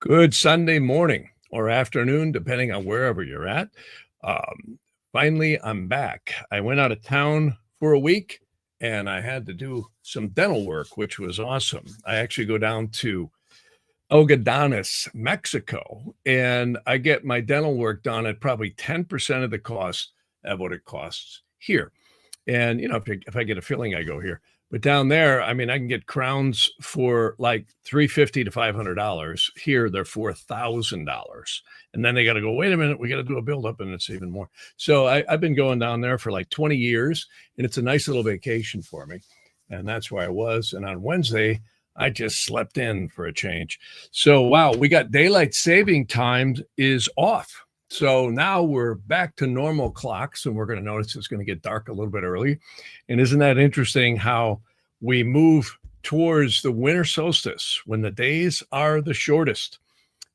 Good Sunday morning or afternoon, depending on wherever you're at. Um, Finally, I'm back. I went out of town for a week and I had to do some dental work, which was awesome. I actually go down to Ogadonis, Mexico, and I get my dental work done at probably 10% of the cost of what it costs here. And, if I get a filling, I go here. But down there, I mean, I can get crowns for like $350 to $500. Here, they're $4,000. And then they got to go, wait a minute, we got to do a buildup, and it's even more. So I've been going down there for like 20 years, and it's a nice little vacation for me. And that's where I was. And on Wednesday, I just slept in for a change. So, wow, we got daylight saving time is off. So now we're back to normal clocks, and we're going to notice it's going to get dark a little bit early. And isn't that interesting how we move towards the winter solstice when the days are the shortest?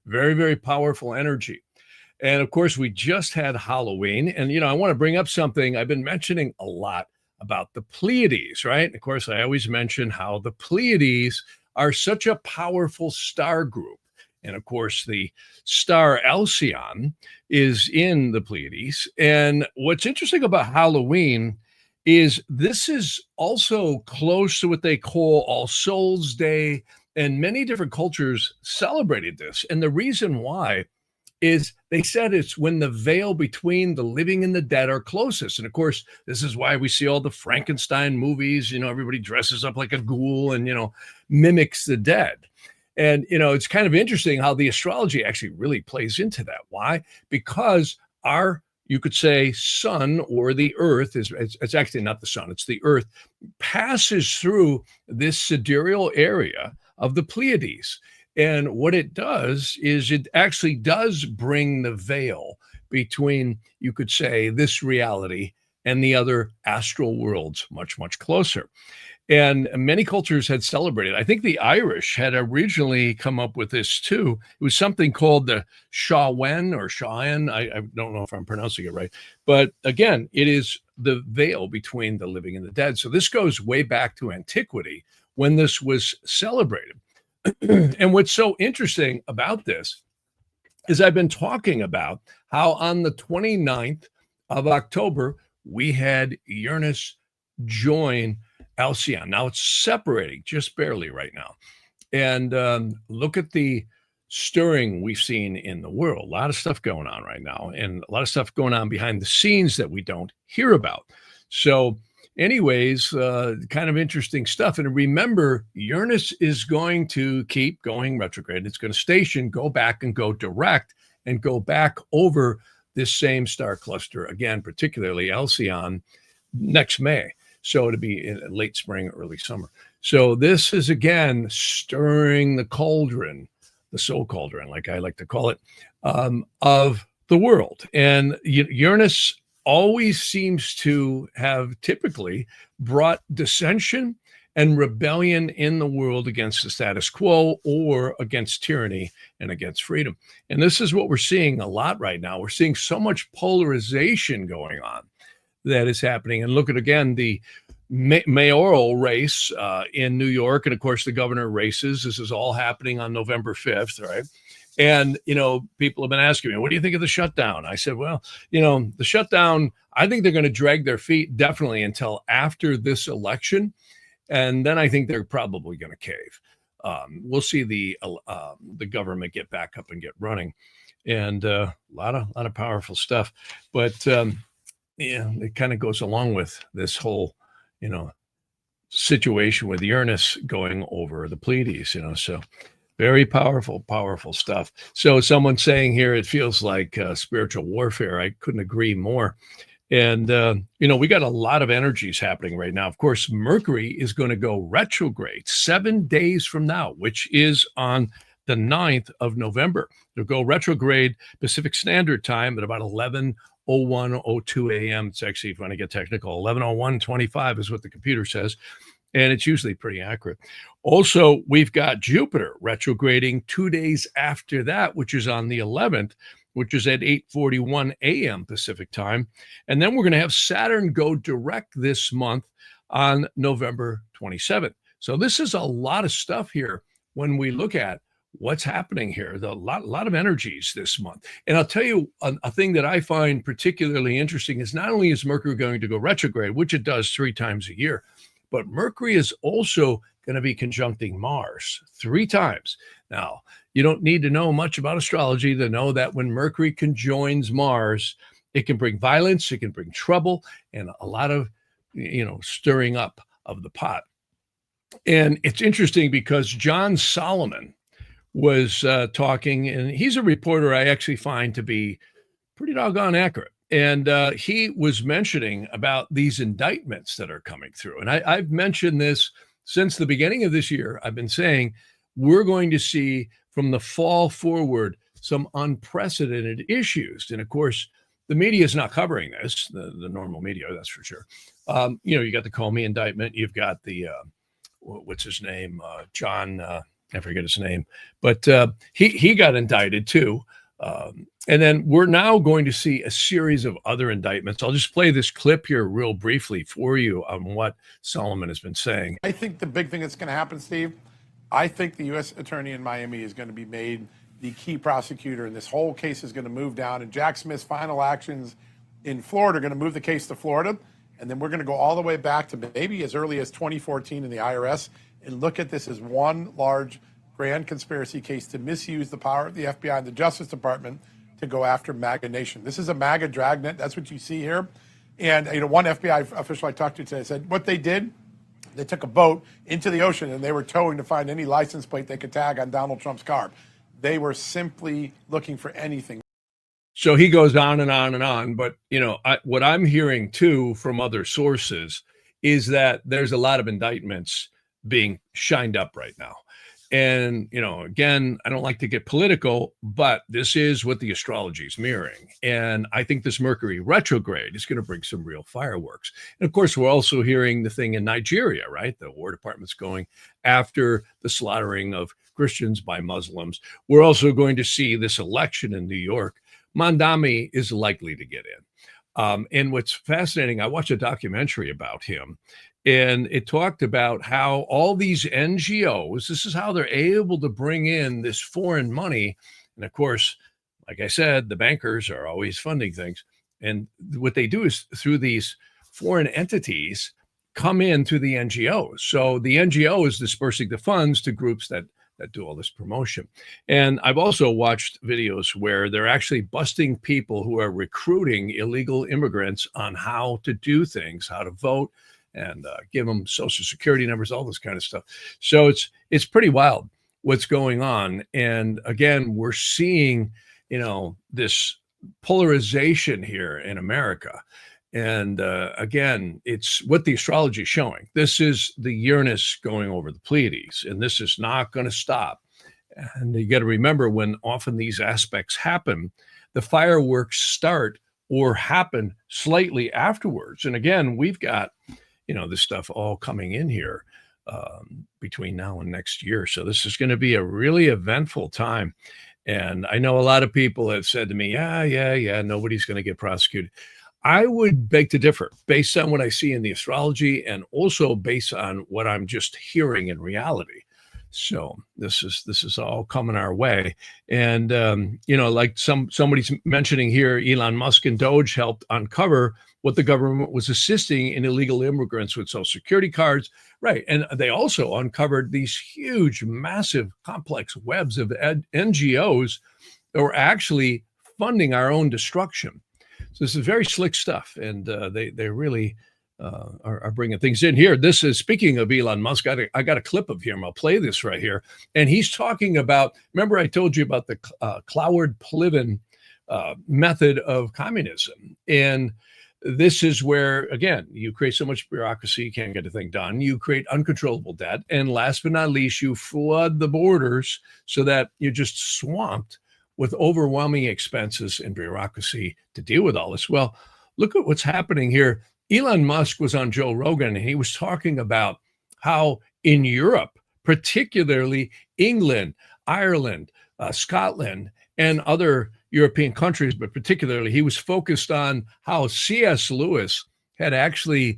Very, very powerful energy. And of course, we just had Halloween. And, I want to bring up something I've been mentioning a lot about the Pleiades, right? And of course, I always mention how the Pleiades are such a powerful star group. And of course, the star Alcyon is in the Pleiades. And what's interesting about Halloween is this is also close to what they call All Souls Day. And many different cultures celebrated this. And the reason why is they said it's when the veil between the living and the dead are closest. And of course, this is why we see all the Frankenstein movies. Everybody dresses up like a ghoul and, mimics the dead. And, it's kind of interesting how the astrology actually really plays into that. Why? Because you could say, sun or the earth it's actually not the sun, it's the earth, passes through this sidereal area of the Pleiades. And what it does is it actually does bring the veil between, you could say, this reality and the other astral worlds much, much closer. And many cultures had celebrated. I think the Irish had originally come up with this too. It was something called the Shawen or Shawen. I don't know if I'm pronouncing it right. But again, it is the veil between the living and the dead. So this goes way back to antiquity when this was celebrated. And what's so interesting about this is I've been talking about how on the 29th of October, we had Uranus join Alcyon. Now it's separating just barely right now. And look at the stirring we've seen in the world. A lot of stuff going on right now, and a lot of stuff going on behind the scenes that we don't hear about. So anyways, kind of interesting stuff. And remember, Uranus is going to keep going retrograde. It's going to station, go back and go direct and go back over this same star cluster again, particularly Alcyon next May. So it'll be in late spring, early summer. So this is, again, stirring the cauldron, the soul cauldron, like I like to call it, of the world. And Uranus always seems to have typically brought dissension and rebellion in the world against the status quo or against tyranny and against freedom. And this is what we're seeing a lot right now. We're seeing so much polarization going on that is happening. And look at, again, the mayoral race in New York, and of course the governor races. This is all happening on November 5th, right? And, people have been asking me, what do you think of the shutdown? I said, well, the shutdown, I think they're going to drag their feet definitely until after this election. And then I think they're probably going to cave. We'll see the government get back up and get running. And a lot of powerful stuff. But, it kind of goes along with this whole, situation with Uranus going over the Pleiades, so very powerful stuff. So someone saying here, it feels like spiritual warfare. I couldn't agree more. And, we got a lot of energies happening right now. Of course, Mercury is going to go retrograde 7 days from now, which is on the 9th of November. It'll go retrograde Pacific Standard Time at about 11:01:02 a.m. It's actually, if you want to get technical, 11:01:25 is what the computer says. And it's usually pretty accurate. Also, we've got Jupiter retrograding 2 days after that, which is on the 11th, which is at 8:41 a.m. Pacific time. And then we're going to have Saturn go direct this month on November 27th. So this is a lot of stuff here when we look at what's happening here. The lot of energies this month. And I'll tell you a thing that I find particularly interesting is not only is Mercury going to go retrograde, which it does 3 times a year, but Mercury is also going to be conjuncting Mars 3 times. Now, you don't need to know much about astrology to know that when Mercury conjoins Mars, it can bring violence, it can bring trouble, and a lot of, stirring up of the pot. And it's interesting because John Solomon was talking, and he's a reporter I actually find to be pretty doggone accurate. And he was mentioning about these indictments that are coming through. And I've mentioned this since the beginning of this year. I've been saying we're going to see from the fall forward some unprecedented issues. And of course, the media is not covering this, the normal media, that's for sure. You got the Comey indictment. You've got the, what's his name? John, I forget his name, but he got indicted too. And then we're now going to see a series of other indictments. I'll just play this clip here real briefly for you on what Solomon has been saying. I think the big thing that's going to happen, Steve, I think the U.S. attorney in Miami is going to be made the key prosecutor, and this whole case is going to move down. And Jack Smith's final actions in Florida are going to move the case to Florida. And then we're going to go all the way back to maybe as early as 2014 in the IRS and look at this as one large grand conspiracy case to misuse the power of the FBI and the Justice Department to go after MAGA Nation. This is a MAGA dragnet. That's what you see here. And one FBI official I talked to today said what they did, they took a boat into the ocean and they were towing to find any license plate they could tag on Donald Trump's car. They were simply looking for anything. So he goes on and on and on. But, what I'm hearing too from other sources is that there's a lot of indictments being shined up right now. And, again, I don't like to get political, but this is what the astrology is mirroring. And I think this Mercury retrograde is going to bring some real fireworks. And of course, we're also hearing the thing in Nigeria, right? The War Department's going after the slaughtering of Christians by Muslims. We're also going to see this election in New York. Mandami is likely to get in. And what's fascinating, I watched a documentary about him. And it talked about how all these NGOs, this is how they're able to bring in this foreign money. And of course, like I said, the bankers are always funding things. And what they do is through these foreign entities come in through the NGOs. So the NGO is dispersing the funds to groups that do all this promotion. And I've also watched videos where they're actually busting people who are recruiting illegal immigrants on how to do things, how to vote, and give them social security numbers, all this kind of stuff. So it's pretty wild what's going on. And again, we're seeing, this polarization here in America. And again, it's what the astrology is showing. This is the Uranus going over the Pleiades, and this is not going to stop. And you got to remember when often these aspects happen, the fireworks start or happen slightly afterwards. And again, we've got this stuff all coming in here between now and next year. So this is going to be a really eventful time. And I know a lot of people have said to me, yeah, nobody's going to get prosecuted. I would beg to differ based on what I see in the astrology and also based on what I'm just hearing in reality. So this is all coming our way. And, like somebody's mentioning here, Elon Musk and Doge helped uncover what the government was assisting in illegal immigrants with social security cards. Right. And they also uncovered these huge, massive, complex webs of NGOs that were actually funding our own destruction. So this is very slick stuff. And they really are bringing things in here. This is, speaking of Elon Musk, I got a clip of him. I'll play this right here. And he's talking about, remember I told you about the Cloward-Pliven method of communism. And this is where, again, you create so much bureaucracy, you can't get a thing done. You create uncontrollable debt. And last but not least, you flood the borders so that you're just swamped with overwhelming expenses and bureaucracy to deal with all this. Well, look at what's happening here. Elon Musk was on Joe Rogan, and he was talking about how in Europe, particularly England, Ireland, Scotland, and other European countries, but particularly he was focused on how C.S. Lewis had actually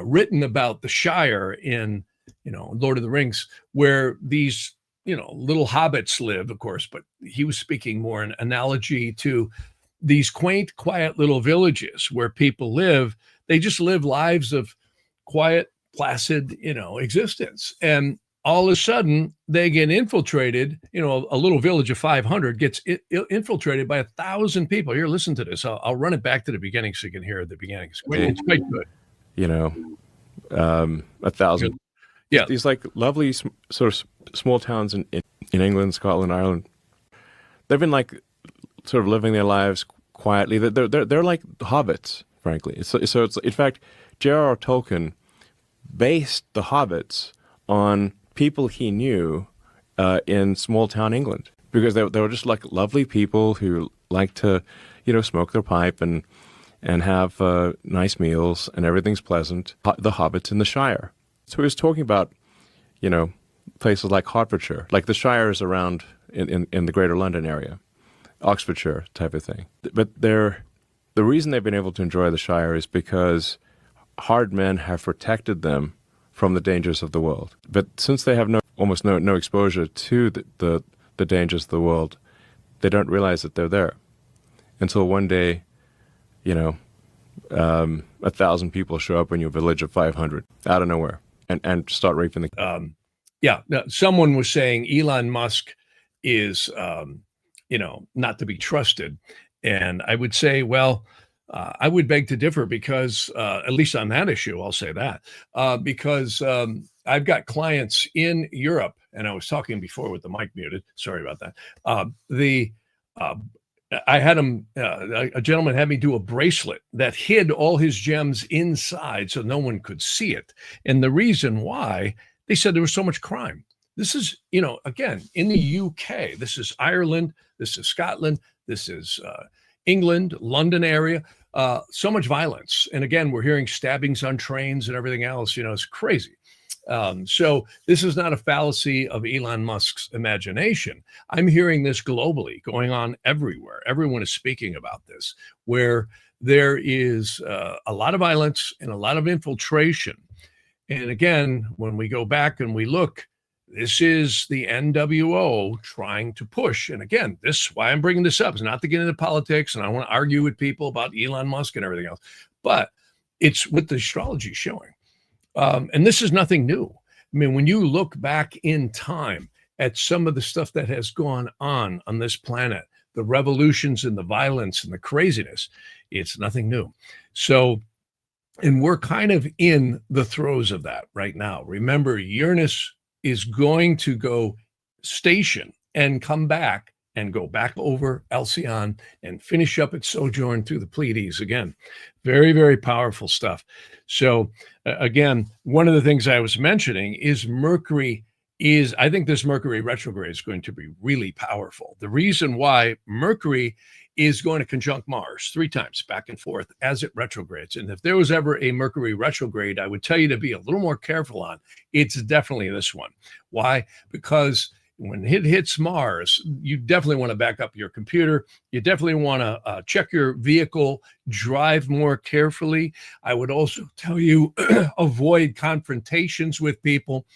written about the Shire in, Lord of the Rings, where these little hobbits live, of course, but he was speaking more in analogy to these quaint, quiet little villages where people live. They just live lives of quiet, placid, existence. And all of a sudden they get infiltrated. A little village of 500 gets infiltrated by 1,000 people. Here, listen to this. I'll run it back to the beginning so you can hear the beginning. It's quite good. 1,000. Yeah. These like lovely sort of small towns in England, Scotland, Ireland. They've been like sort of living their lives quietly. They're like hobbits, frankly. So it's in fact, J.R.R. Tolkien based the hobbits on people he knew in small town England, because they were just like lovely people who like to, smoke their pipe and have nice meals, and everything's pleasant. The hobbits in the Shire. So he was talking about, places like Hertfordshire, like the Shires around in the Greater London area, Oxfordshire type of thing. But the reason they've been able to enjoy the Shire is because hard men have protected them from the dangers of the world. But since they have almost no exposure to the dangers of the world, they don't realize that they're there until one day, 1,000 people show up in your village of 500 out of nowhere and start raping the. Someone was saying Elon Musk is, not to be trusted. And I would say, well, I would beg to differ, because at least on that issue, I'll say that, because I've got clients in Europe, and I was talking before with the mic muted. Sorry about that. I had a gentleman had me do a bracelet that hid all his gems inside so no one could see it. And the reason why, they said there was so much crime. This is, again, in the UK, this is Ireland, this is Scotland, this is England, London area, so much violence. And again, we're hearing stabbings on trains and everything else, it's crazy. So this is not a fallacy of Elon Musk's imagination. I'm hearing this globally, going on everywhere. Everyone is speaking about this, where there is a lot of violence and a lot of infiltration. And again, when we go back and we look, this is the NWO trying to push. And again, this is why I'm bringing this up. It's not to get into politics, and I want to argue with people about Elon Musk and everything else, but it's what the astrology is showing. And this is nothing new. I mean, when you look back in time at some of the stuff that has gone on this planet, the revolutions and the violence and the craziness, it's nothing new. So, and we're kind of in the throes of that right now. Remember, Uranus is going to go station and come back and go back over Alcyon and finish up its sojourn through the Pleiades again. Very, very powerful stuff. So again, one of the things I was mentioning is I think this Mercury retrograde is going to be really powerful. The reason why Mercury is going to conjunct Mars 3 times back and forth as it retrogrades. And if there was ever a Mercury retrograde, I would tell you to be a little more careful on. It's definitely this one. Why? Because when it hits Mars, you definitely want to back up your computer. You definitely want to check your vehicle, drive more carefully. I would also tell you avoid confrontations with people.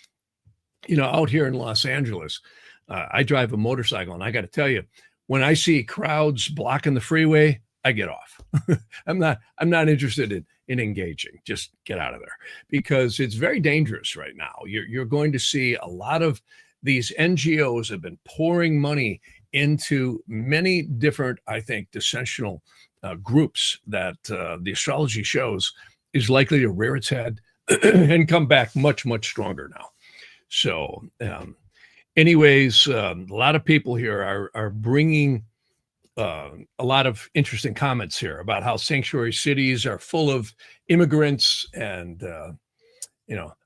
Out here in Los Angeles, I drive a motorcycle, and I got to tell you, when I see crowds blocking the freeway, I get off. I'm not interested in engaging. Just get out of there, because it's very dangerous right now. You're going to see a lot of these NGOs have been pouring money into many different, I think, dissensional groups that the astrology shows is likely to rear its head and come back much, much stronger now. So anyways, a lot of people here are bringing a lot of interesting comments here about how sanctuary cities are full of immigrants. And,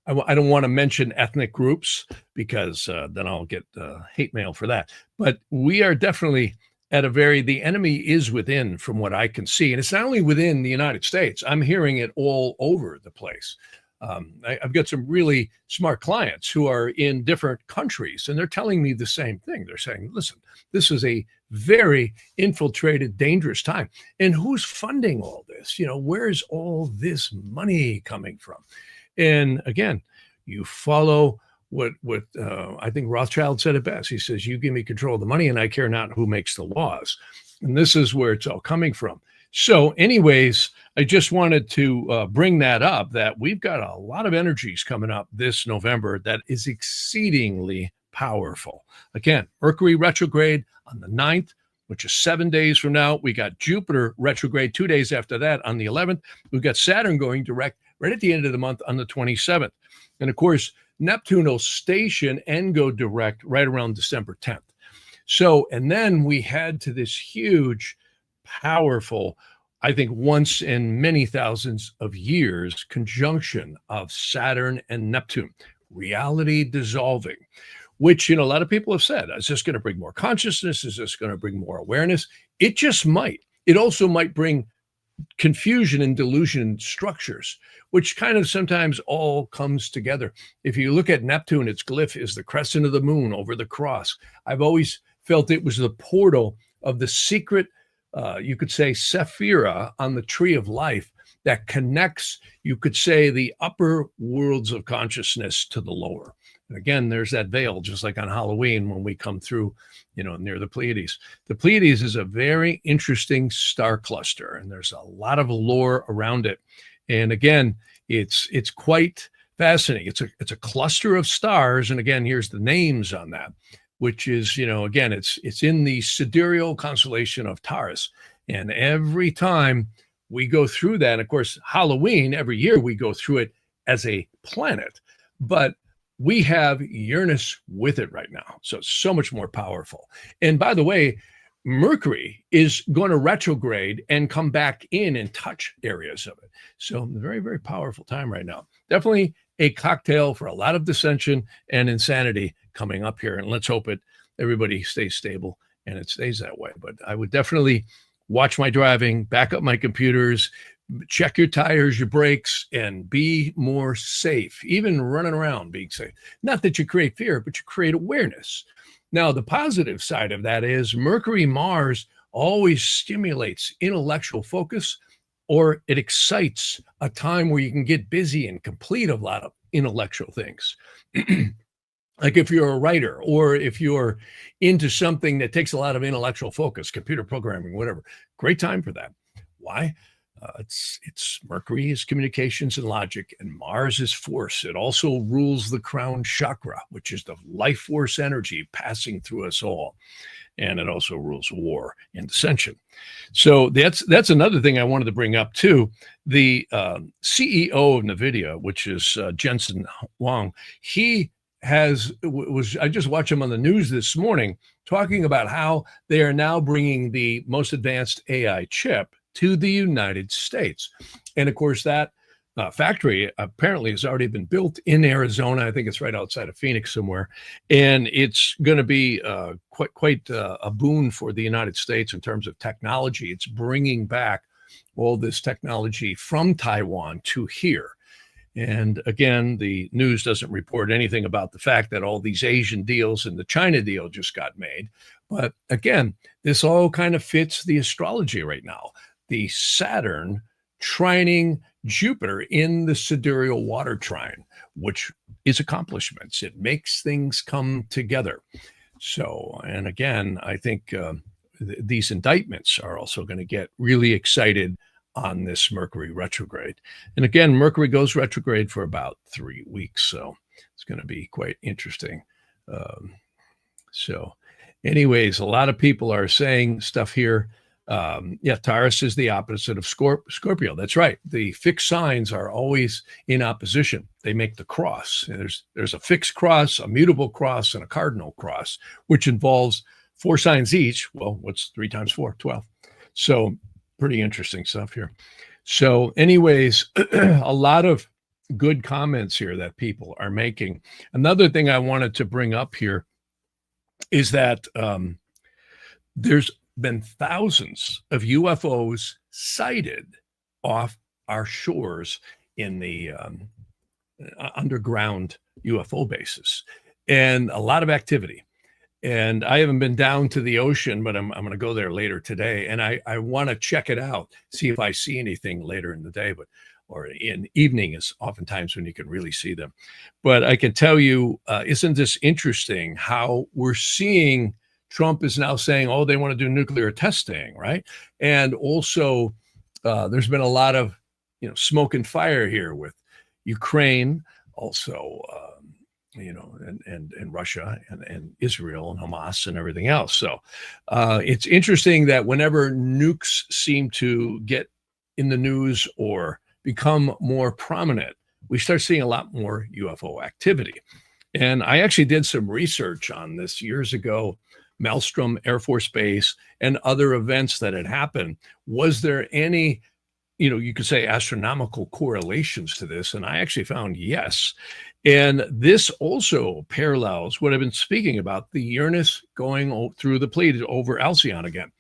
I don't want to mention ethnic groups, because then I'll get hate mail for that. But we are definitely at the enemy is within, from what I can see. And it's not only within the United States. I'm hearing it all over the place. I've got some really smart clients who are in different countries, and they're telling me the same thing. They're saying, listen, this is a very infiltrated, dangerous time. And who's funding all this? Where's all this money coming from? And again, you follow what I think Rothschild said it best. He says, "You give me control of the money, and I care not who makes the laws." And this is where it's all coming from. So, anyways, I just wanted to bring that up, that we've got a lot of energies coming up this November that is exceedingly powerful. Again, Mercury retrograde on the 9th, which is 7 days from now. We got Jupiter retrograde 2 days after that on the 11th. We've got Saturn going direct right at the end of the month on the 27th. And of course, Neptune will station and go direct right around December 10th. So, and then we head to this huge, powerful, I think once in many thousands of years, conjunction of Saturn and Neptune, reality dissolving, which, a lot of people have said, is this going to bring more consciousness? Is this going to bring more awareness? It just might. It also might bring confusion and delusion structures, which kind of sometimes all comes together. If you look at Neptune, its glyph is the crescent of the moon over the cross. I've always felt it was the portal of the secret, you could say, sephira on the tree of life that connects, you could say, the upper worlds of consciousness to the lower. And again, there's that veil, just like on Halloween when we come through, near the Pleiades. The Pleiades is a very interesting star cluster, and there's a lot of lore around it. And again, it's quite fascinating. It's a cluster of stars, and again, here's the names on that, which is, again, it's in the sidereal constellation of Taurus. And every time we go through that, and of course, Halloween, every year we go through it as a planet, but we have Uranus with it right now. So it's so much more powerful. And by the way, Mercury is going to retrograde and come back in and touch areas of it. So very, very powerful time right now. Definitely a cocktail for a lot of dissension and insanity coming up here. And let's hope everybody stays stable and it stays that way. But I would definitely watch my driving, back up my computers, check your tires, your brakes, and be more safe, even running around being safe. Not that you create fear, but you create awareness. Now, the positive side of that is Mercury Mars always stimulates intellectual focus, or it excites a time where you can get busy and complete a lot of intellectual things. Like if you're a writer, or if you're into something that takes a lot of intellectual focus, computer programming, whatever, great time for that. Why? It's Mercury is communications and logic, and Mars is force. It also rules the crown chakra, which is the life force energy passing through us all. And it also rules war and dissension. So that's another thing I wanted to bring up too. The CEO of NVIDIA, which is Jensen Huang, he I just watched him on the news this morning talking about how they are now bringing the most advanced AI chip to the United States. And of course, that factory apparently has already been built in Arizona. I think it's right outside of Phoenix somewhere. And it's going to be quite a boon for the United States in terms of technology. It's bringing back all this technology from Taiwan to here. And again, the news doesn't report anything about the fact that all these Asian deals and the China deal just got made. But again, this all kind of fits the astrology right now. The Saturn trining Jupiter in the sidereal water trine, which is accomplishments. It makes things come together. So, and again, I think these indictments are also going to get really excited on this Mercury retrograde. And again, Mercury goes retrograde for about 3 weeks. So it's going to be quite interesting. So anyways, a lot of people are saying stuff here. Taurus is the opposite of Scorpio. That's right. The fixed signs are always in opposition. They make the cross. And there's a fixed cross, a mutable cross, and a cardinal cross, which involves 4 signs each. Well, what's 3 times 4? 12. So pretty interesting stuff here. So anyways, a lot of good comments here that people are making. Another thing I wanted to bring up here is that there's been thousands of UFOs sighted off our shores in the underground UFO bases, and a lot of activity. And I haven't been down to the ocean, but I'm going to go there later today. And I want to check it out, see if I see anything later in the day, or in evening is oftentimes when you can really see them. But I can tell you, isn't this interesting how we're seeing Trump is now saying, oh, they want to do nuclear testing, right? And also, there's been a lot of, smoke and fire here with Ukraine, also, and Russia and Israel and Hamas and everything else. So it's interesting that whenever nukes seem to get in the news or become more prominent, we start seeing a lot more UFO activity. And I actually did some research on this years ago, Maelstrom Air Force Base and other events that had happened. Was there any, you could say astronomical correlations to this? And I actually found yes. And this also parallels what I've been speaking about, the Uranus going through the Pleiades over Alcyon again.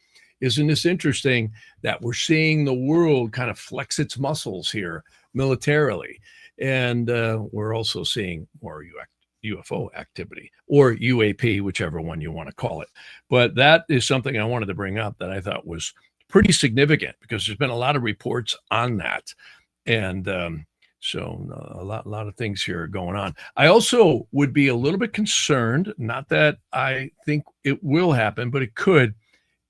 Isn't this interesting that we're seeing the world kind of flex its muscles here militarily? And we're also seeing more UFO activity, or UAP, whichever one you want to call it. But that is something I wanted to bring up that I thought was pretty significant, because there's been a lot of reports on that. And so a lot of things here are going on. I also would be a little bit concerned, not that I think it will happen, but it could,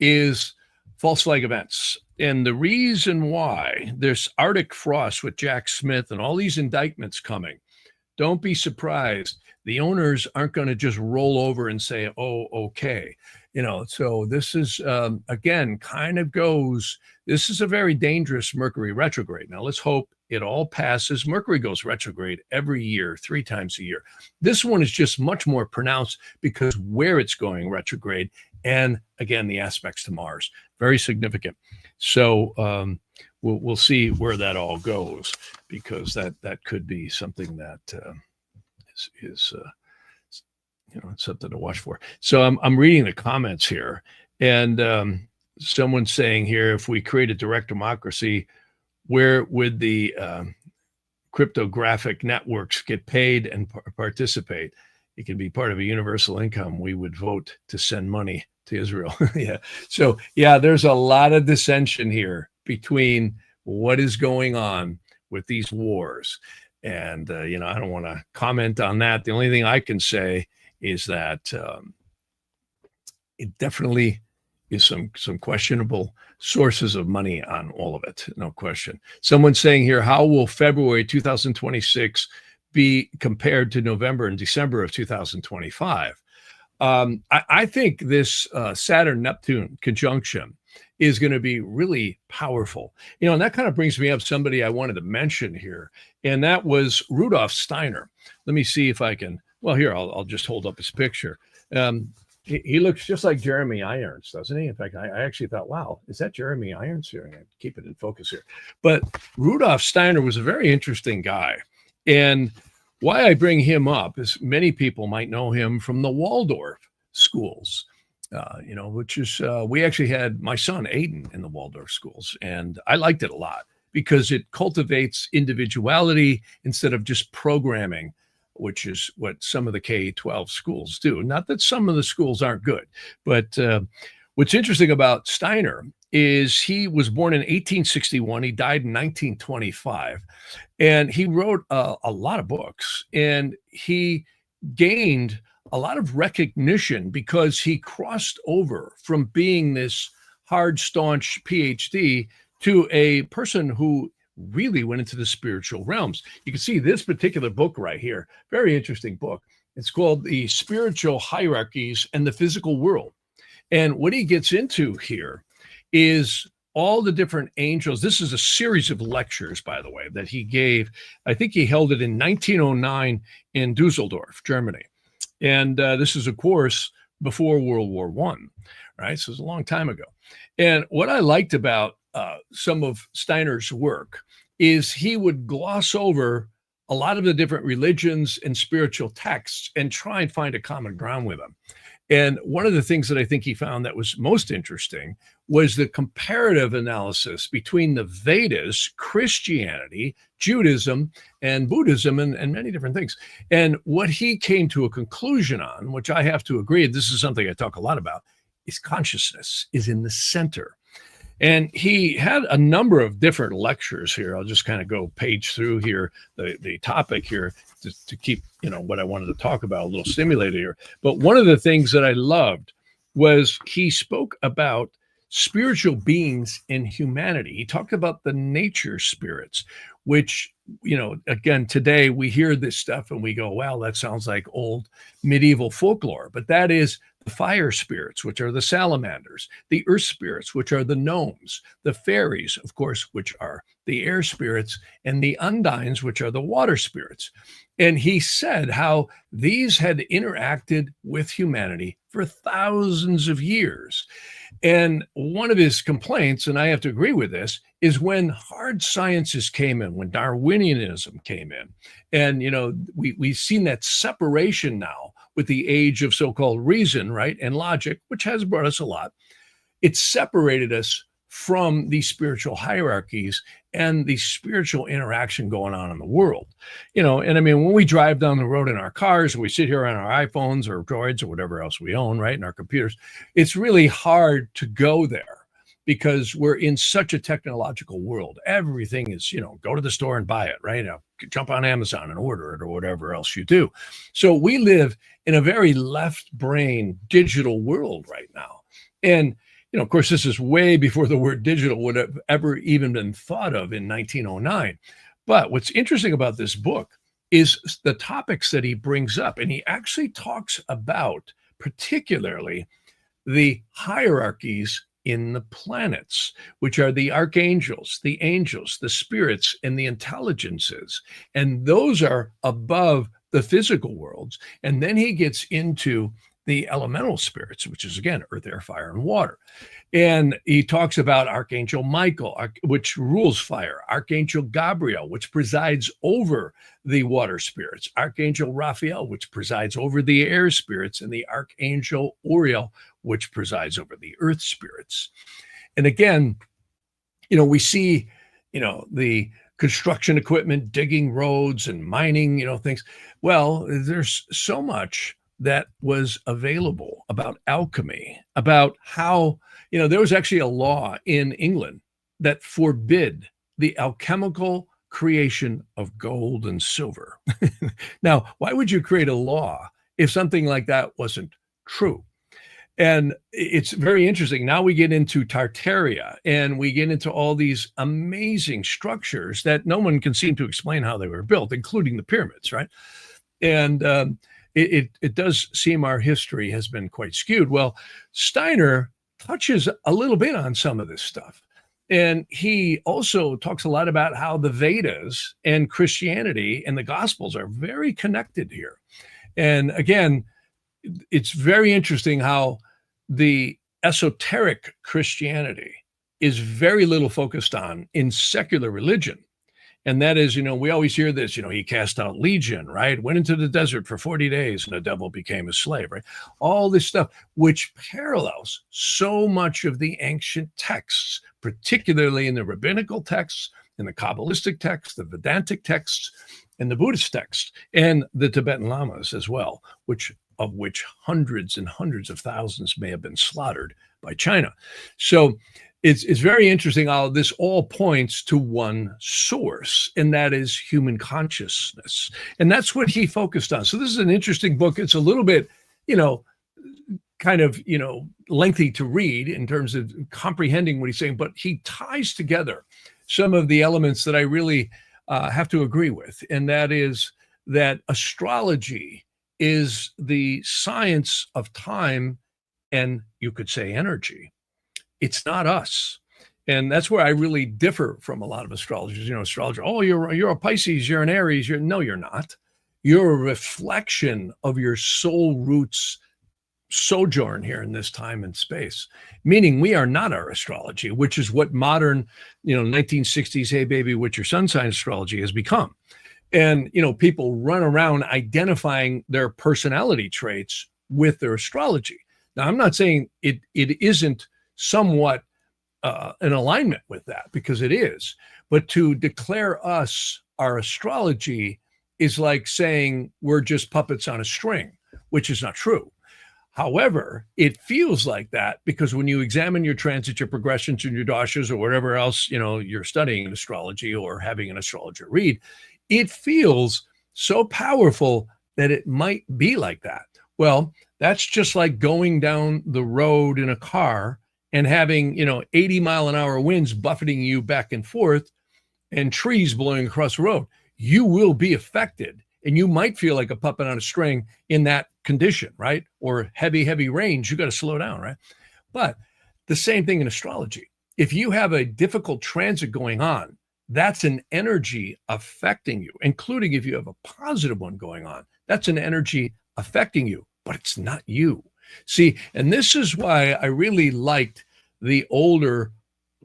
is false flag events. And the reason why there's Arctic frost with Jack Smith and all these indictments coming, don't be surprised. The owners aren't going to just roll over and say, oh, okay. So this is, again, kind of goes, this is a very dangerous Mercury retrograde. Now, let's hope it all passes. Mercury goes retrograde every year, 3 times a year. This one is just much more pronounced because where it's going retrograde, and again, the aspects to Mars, very significant. So we'll see where that all goes, because that could be something that is something to watch for. So I'm reading the comments here, and someone's saying here, if we create a direct democracy, where would the cryptographic networks get paid and participate? It can be part of a universal income. We would vote to send money to Israel. Yeah. So yeah, there's a lot of dissension here between what is going on with these wars. And, I don't want to comment on that. The only thing I can say is that it definitely is some questionable sources of money on all of it. No question. Someone's saying here, how will February 2026 be compared to November and December of 2025? I think this Saturn-Neptune conjunction is going to be really powerful. And that kind of brings me up somebody I wanted to mention here, and that was Rudolf Steiner. Let me see if I can, well, here, I'll just hold up his picture. He looks just like Jeremy Irons, doesn't he? In fact, I actually thought, wow, is that Jeremy Irons here? I keep it in focus here. But Rudolf Steiner was a very interesting guy. And why I bring him up is many people might know him from the Waldorf schools, which is, we actually had my son Aiden in the Waldorf schools, and I liked it a lot because it cultivates individuality instead of just programming, which is what some of the K-12 schools do. Not that some of the schools aren't good, but what's interesting about Steiner is he was born in 1861. He died in 1925. And he wrote a lot of books, and he gained a lot of recognition because he crossed over from being this hard, staunch PhD to a person who really went into the spiritual realms. You can see this particular book right here, very interesting book. It's called The Spiritual Hierarchies and the Physical World. And what he gets into here is all the different angels. This is a series of lectures, by the way, that he gave. I think he held it in 1909 in Dusseldorf, Germany. And this is, of course, before World War I, right? So it's a long time ago. And what I liked about some of Steiner's work is he would gloss over a lot of the different religions and spiritual texts and try and find a common ground with them. And one of the things that I think he found that was most interesting was the comparative analysis between the Vedas, Christianity, Judaism, and Buddhism, and many different things. And what he came to a conclusion on, which I have to agree, this is something I talk a lot about, is consciousness is in the center. And he had a number of different lectures here. I'll just kind of go page through here, the topic here to keep, what I wanted to talk about a little stimulated here. But one of the things that I loved was he spoke about spiritual beings in humanity. He talked about the nature spirits, which, again, today we hear this stuff and we go, wow, that sounds like old medieval folklore. But that is the fire spirits, which are the salamanders, the earth spirits, which are the gnomes, the fairies, of course, which are the air spirits, and the undines, which are the water spirits. And he said how these had interacted with humanity for thousands of years. And one of his complaints, and I have to agree with this, is when hard sciences came in, when Darwinianism came in. And, we've seen that separation now with the age of so-called reason, right, and logic, which has brought us a lot. It separated us from these spiritual hierarchies and the spiritual interaction going on in the world. And I mean, when we drive down the road in our cars, and we sit here on our iPhones or Droids or whatever else we own, right, in our computers, it's really hard to go there because we're in such a technological world. Everything is, go to the store and buy it, right? Jump on Amazon and order it or whatever else you do. So we live in a very left brain digital world right now. And of course, this is way before the word digital would have ever even been thought of in 1909. But what's interesting about this book is the topics that he brings up. And he actually talks about particularly the hierarchies in the planets, which are the archangels, the angels, the spirits, and the intelligences. And those are above the physical worlds. And then he gets into the elemental spirits, which is, again, earth, air, fire, and water. And he talks about Archangel Michael, which rules fire, Archangel Gabriel, which presides over the water spirits, Archangel Raphael, which presides over the air spirits, and the Archangel Uriel, which presides over the earth spirits. And again, we see, the construction equipment, digging roads and mining, things. Well, there's so much that was available about alchemy, about how, there was actually a law in England that forbid the alchemical creation of gold and silver. Now, why would you create a law if something like that wasn't true? And it's very interesting. Now we get into Tartaria and we get into all these amazing structures that no one can seem to explain how they were built, including the pyramids, right? And it does seem our history has been quite skewed. Well, Steiner touches a little bit on some of this stuff. And he also talks a lot about how the Vedas and Christianity and the Gospels are very connected here. And again, it's very interesting how the esoteric Christianity is very little focused on in secular religion. And that is, we always hear this, he cast out Legion, right? Went into the desert for 40 days and the devil became a slave, right? All this stuff, which parallels so much of the ancient texts, particularly in the rabbinical texts, in the Kabbalistic texts, the Vedantic texts, and the Buddhist texts, and the Tibetan Lamas as well, of which hundreds and hundreds of thousands may have been slaughtered by China. So it's very interesting how this all points to one source, and that is human consciousness. And that's what he focused on. So this is an interesting book. It's a little bit, kind of, lengthy to read in terms of comprehending what he's saying, but he ties together some of the elements that I really have to agree with. And that is that astrology is the science of time and, you could say, energy. It's not us. And that's where I really differ from a lot of astrologers. Astrologer, oh, you're a Pisces, you're an Aries. No, you're not. You're a reflection of your soul roots sojourn here in this time and space, meaning we are not our astrology, which is what modern, 1960s, hey, baby, what's your sun sign astrology has become. And, people run around identifying their personality traits with their astrology. Now, I'm not saying it isn't somewhat in alignment with that, because it is. But to declare us our astrology is like saying we're just puppets on a string, which is not true. However, it feels like that because when you examine your transits, your progressions, and your dashas, or whatever else you're studying in astrology or having an astrologer read, it feels so powerful that it might be like that. Well, that's just like going down the road in a car and having 80-mile-an-hour winds buffeting you back and forth and trees blowing across the road. You will be affected, and you might feel like a puppet on a string in that condition, right? Or heavy rains, you got to slow down, right? But the same thing in astrology. If you have a difficult transit going on, that's an energy affecting you, including if you have a positive one going on. That's an energy affecting you, but it's not you. See, and this is why I really liked the older,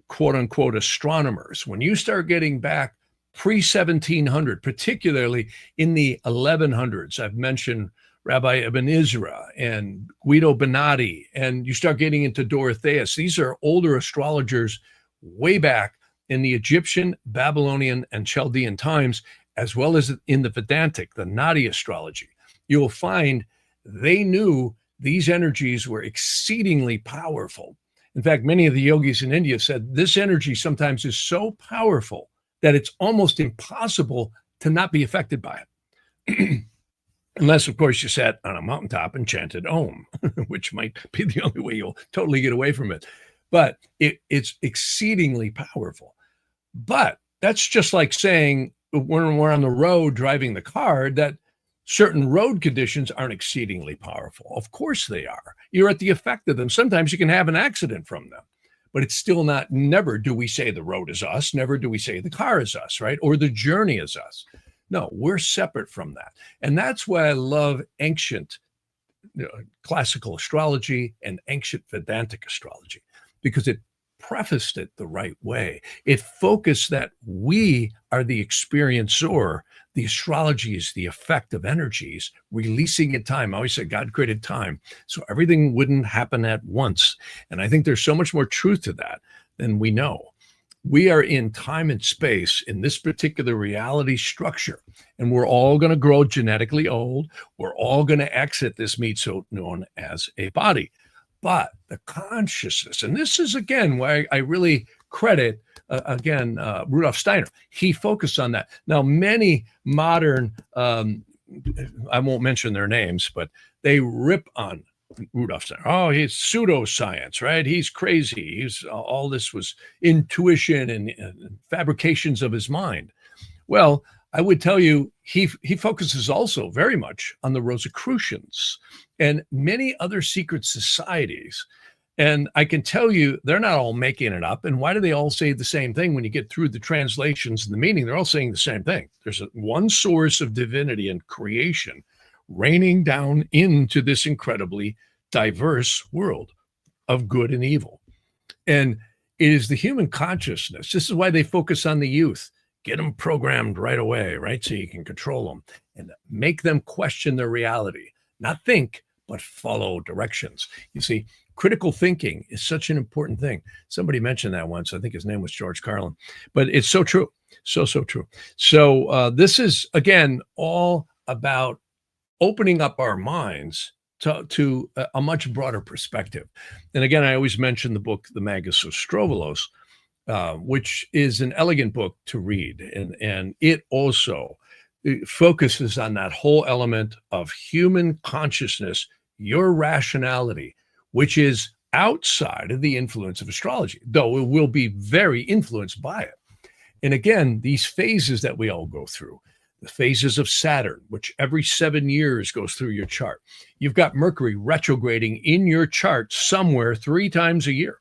quote unquote, astronomers. When you start getting back pre-1700, particularly in the 1100s, I've mentioned Rabbi Ibn Ezra and Guido Bonatti, and you start getting into Dorotheus. These are older astrologers way back in the Egyptian, Babylonian, and Chaldean times, as well as in the Vedantic, the Nadi astrology. You'll find they knew these energies were exceedingly powerful. In fact, many of the yogis in India said this energy sometimes is so powerful that it's almost impossible to not be affected by it. Unless, of course, you sat on a mountaintop and chanted Om, which might be the only way you'll totally get away from it. But it's exceedingly powerful. But that's just like saying when we're on the road driving the car that certain road conditions aren't exceedingly powerful. Of course they are. You're at the effect of them. Sometimes you can have an accident from them, but it's still not, never do we say the road is us, never do we say the car is us, right? Or the journey is us. No, we're separate from that. And that's why I love ancient classical astrology and ancient Vedantic astrology, because it prefaced it the right way. It focused that we are the experiencer. The astrology is the effect of energies releasing in time. I always say God created time, so everything wouldn't happen at once. And I think there's so much more truth to that than we know. We are in time and space in this particular reality structure, and we're all going to grow genetically old. We're all going to exit this meat suit known as a body. But the consciousness, and this is, again, why I really credit, Rudolf Steiner. He focused on that. Now, many modern, I won't mention their names, but they rip on Rudolf Steiner. Oh, he's pseudoscience, right? He's crazy. All this was intuition and fabrications of his mind. Well, I would tell you, he focuses also very much on the Rosicrucians and many other secret societies. And I can tell you, they're not all making it up. And why do they all say the same thing when you get through the translations and the meaning? They're all saying the same thing. There's one source of divinity and creation raining down into this incredibly diverse world of good and evil. And it is the human consciousness. This is why they focus on the youth. Get them programmed right away, right? So you can control them and make them question their reality. Not think, but follow directions. You see, critical thinking is such an important thing. Somebody mentioned that once. I think his name was George Carlin. But it's so true. So true. So this is, again, all about opening up our minds to a much broader perspective. And again, I always mention the book, The Magus of Strovolos, which is an elegant book to read. And it also focuses on that whole element of human consciousness, your rationality, which is outside of the influence of astrology, though it will be very influenced by it. And again, these phases that we all go through, the phases of Saturn, which every 7 years goes through your chart. You've got Mercury retrograding in your chart somewhere 3 times a year,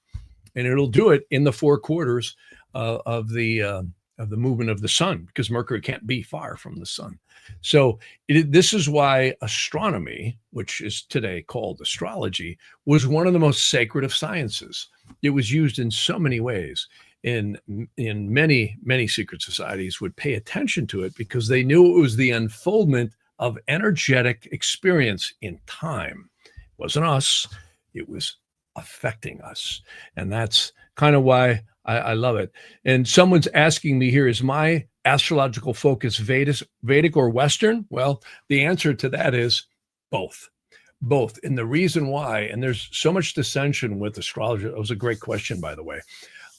and it'll do it in the 4 quarters of the movement of the sun, because Mercury can't be far from the sun. So this is why astronomy, which is today called astrology, was one of the most sacred of sciences. It was used in so many ways. In many secret societies would pay attention to it because they knew it was the unfoldment of energetic experience in time. Wasn't us. It was affecting us. And that's kind of why I love it. And someone's asking me here, is my astrological focus Vedic or Western? Well, the answer to that is both. Both. And the reason why, and there's so much dissension with astrology. It was a great question, by the way.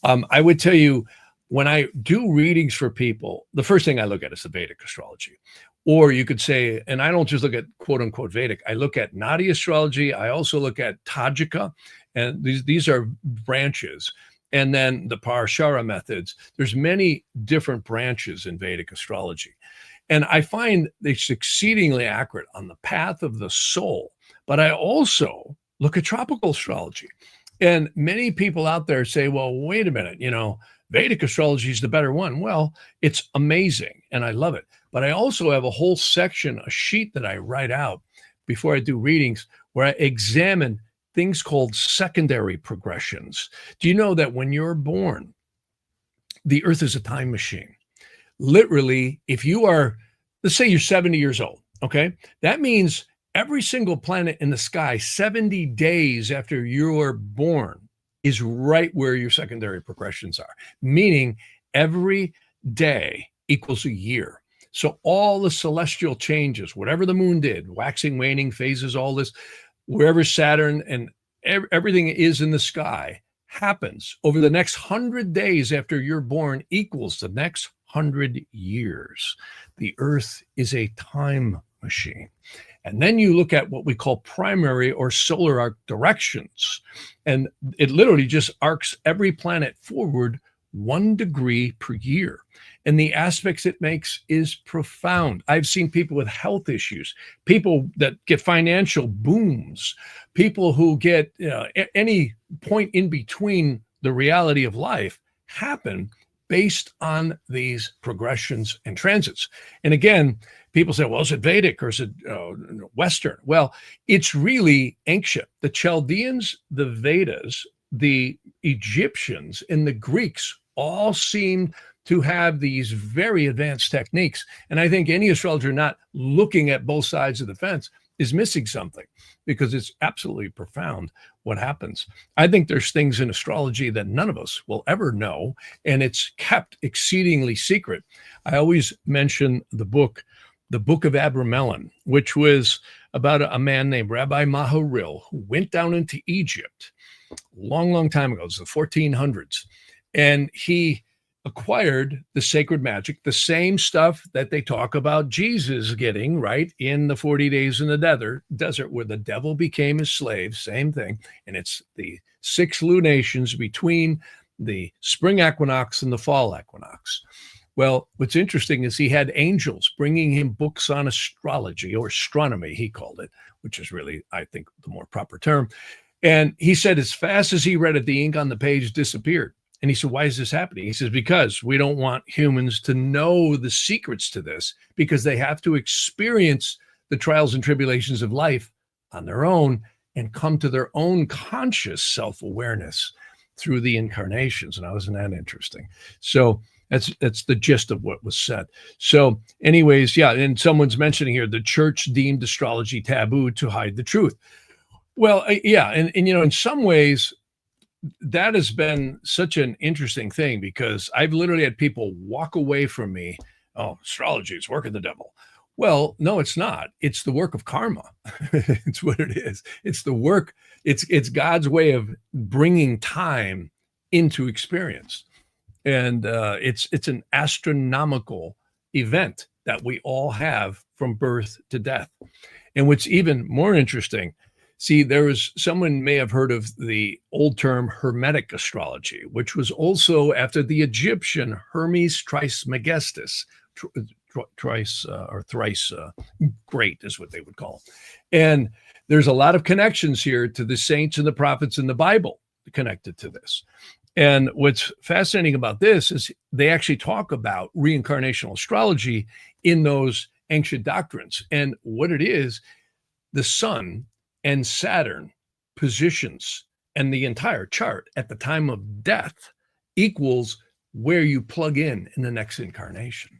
I would tell you, when I do readings for people, the first thing I look at is the Vedic astrology. Or you could say, and I don't just look at quote unquote Vedic, I look at Nadi astrology. I also look at Tajika, and these are branches. And then the Parashara methods. There's many different branches in Vedic astrology. And I find it's exceedingly accurate on the path of the soul. But I also look at tropical astrology. And many people out there say, well, wait a minute, Vedic astrology is the better one. Well, it's amazing and I love it. But I also have a whole section, a sheet that I write out before I do readings where I examine things called secondary progressions. Do you know that when you're born, the earth is a time machine? Literally, if you are, let's say you're 70 years old, okay? That means every single planet in the sky, 70 days after you're born, is right where your secondary progressions are, meaning every day equals a year. So all the celestial changes, whatever the moon did, waxing, waning, phases, all this, wherever Saturn and everything is in the sky happens over the next 100 days after you're born equals the next 100 years. The earth is a time machine. And then you look at what we call primary or solar arc directions. And it literally just arcs every planet forward 1 degree per year. And the aspects it makes is profound. I've seen people with health issues, people that get financial booms, people who get any point in between the reality of life happen based on these progressions and transits. And again, people say, well, is it Vedic or is it Western? Well, it's really ancient. The Chaldeans, the Vedas, the Egyptians, and the Greeks all seem to have these very advanced techniques. And I think any astrologer not looking at both sides of the fence is missing something, because it's absolutely profound what happens. I think there's things in astrology that none of us will ever know, and it's kept exceedingly secret. I always mention the book of Abramelin, which was about a man named Rabbi Maharil, who went down into Egypt long time ago. It was the 1400s. And he acquired the sacred magic, the same stuff that they talk about Jesus getting, right, in the 40 days in the desert where the devil became his slave, same thing. And it's the 6 lunations between the spring equinox and the fall equinox. Well, what's interesting is he had angels bringing him books on astrology, or astronomy, he called it, which is really, I think, the more proper term. And he said as fast as he read it, the ink on the page disappeared. And he said, why is this happening? He says, because we don't want humans to know the secrets to this, because they have to experience the trials and tribulations of life on their own and come to their own conscious self-awareness through the incarnations. And isn't that interesting? So that's the gist of what was said. So anyways, yeah, and someone's mentioning here, the church deemed astrology taboo to hide the truth. Well, yeah, and in some ways, that has been such an interesting thing, because I've literally had people walk away from me. Oh, astrology is work of the devil. Well, no, it's not. It's the work of karma. It's what it is. It's the work. It's God's way of bringing time into experience. And it's an astronomical event that we all have from birth to death. And what's even more interesting, see, someone may have heard of the old term Hermetic astrology, which was also after the Egyptian Hermes Trismegistus, thrice great is what they would call him. And there's a lot of connections here to the saints and the prophets in the Bible connected to this. And what's fascinating about this is they actually talk about reincarnational astrology in those ancient doctrines. And what it is, the sun and Saturn positions and the entire chart at the time of death equals where you plug in the next incarnation.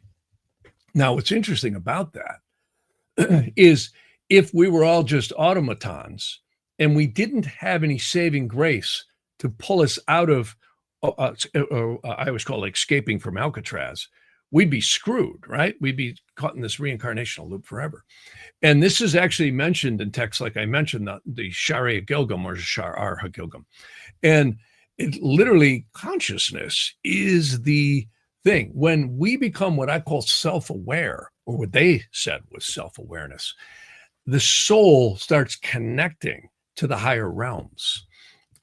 Now, what's interesting about that is if we were all just automatons and we didn't have any saving grace to pull us out of, I always call it escaping from Alcatraz, we'd be screwed, right? We'd be caught in this reincarnational loop forever. And this is actually mentioned in texts, like I mentioned, the Sharia Gilgam or Shar Hagilgam. And it literally, consciousness is the thing. When we become what I call self-aware, or what they said was self-awareness, the soul starts connecting to the higher realms.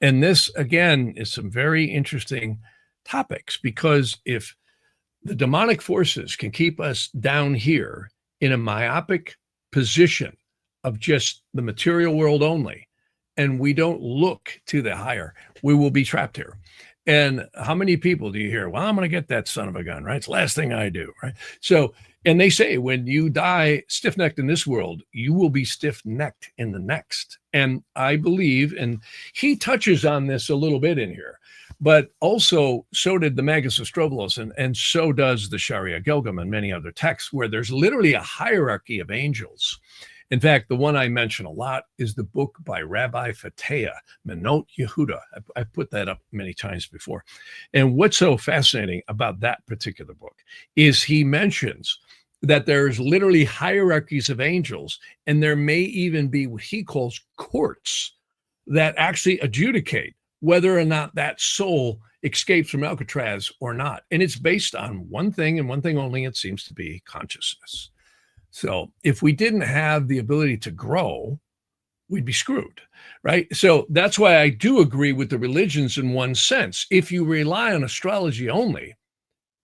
And this, again, is some very interesting topics, because if the demonic forces can keep us down here in a myopic position of just the material world only, and we don't look to the higher, we will be trapped here. And how many people do you hear? Well, I'm going to get that son of a gun, right? It's the last thing I do, right? So, and they say when you die stiff-necked in this world, you will be stiff-necked in the next. And I believe, and he touches on this a little bit in here, but also so did the Magus of Strovolos, and so does the Sharia Gilgam and many other texts, where there's literally a hierarchy of angels. In fact, the one I mention a lot is the book by Rabbi Fatea, Menot Yehuda. I put that up many times before. And what's so fascinating about that particular book is he mentions that there's literally hierarchies of angels, and there may even be what he calls courts that actually adjudicate whether or not that soul escapes from Alcatraz or not. And it's based on one thing and one thing only, it seems to be consciousness. So if we didn't have the ability to grow, we'd be screwed, right? So that's why I do agree with the religions in one sense. If you rely on astrology only,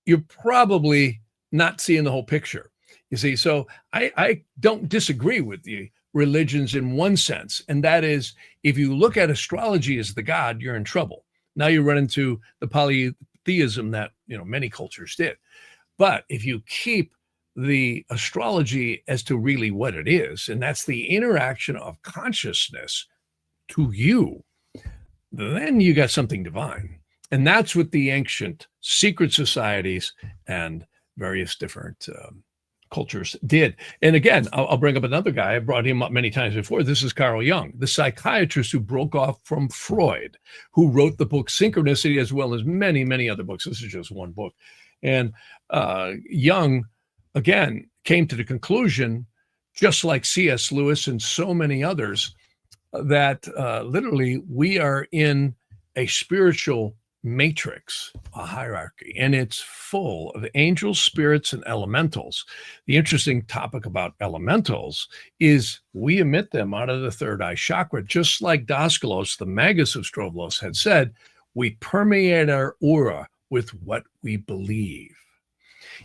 you're probably not seeing the whole picture. You see, so I don't disagree with the religions in one sense, and that is, if you look at astrology as the god, you're in trouble. Now you run into the polytheism that many cultures did. But if you keep the astrology as to really what it is, and that's the interaction of consciousness to you, then you got something divine. And that's what the ancient secret societies and various different cultures did. And again, I'll bring up another guy. I brought him up many times before. This is Carl Jung, the psychiatrist who broke off from Freud, who wrote the book Synchronicity, as well as many, many other books. This is just one book. And Jung, again, came to the conclusion, just like C.S. Lewis and so many others, that literally we are in a spiritual matrix, a hierarchy, and it's full of angels, spirits, and elementals. The interesting topic about elementals is we emit them out of the third eye chakra, just like Daskalos, the Magus of Strovolos, had said. We permeate our aura with what we believe.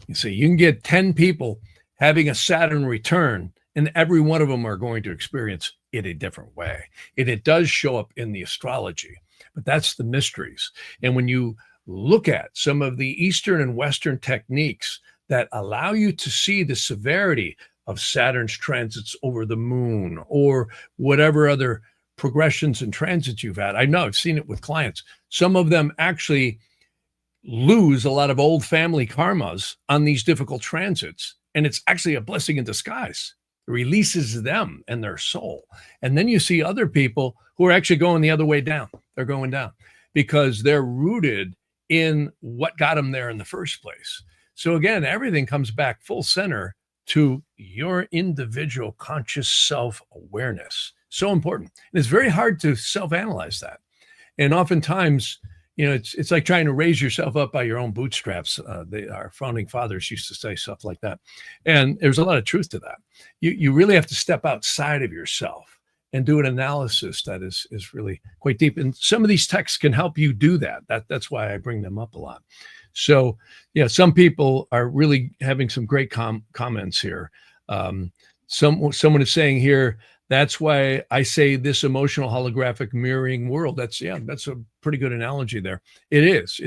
You see, you can get 10 people having a Saturn return, and every one of them are going to experience it a different way. And it does show up in the astrology, but that's the mysteries. And when you look at some of the Eastern and Western techniques that allow you to see the severity of Saturn's transits over the moon, or whatever other progressions and transits you've had, I know I've seen it with clients. Some of them actually lose a lot of old family karmas on these difficult transits, and it's actually a blessing in disguise. It releases them and their soul. And then you see other people who are actually going the other way down. They're going down because they're rooted in what got them there in the first place. So again, everything comes back full center to your individual conscious self-awareness. So important. And it's very hard to self-analyze that. And oftentimes, it's like trying to raise yourself up by your own bootstraps. Our founding fathers used to say stuff like that. And there's a lot of truth to that. You really have to step outside of yourself and do an analysis that is really quite deep. And some of these texts can help you do that. That's why I bring them up a lot. So, yeah, some people are really having some great comments here. Someone is saying here, that's why I say this emotional holographic mirroring world. That's a pretty good analogy there. It is.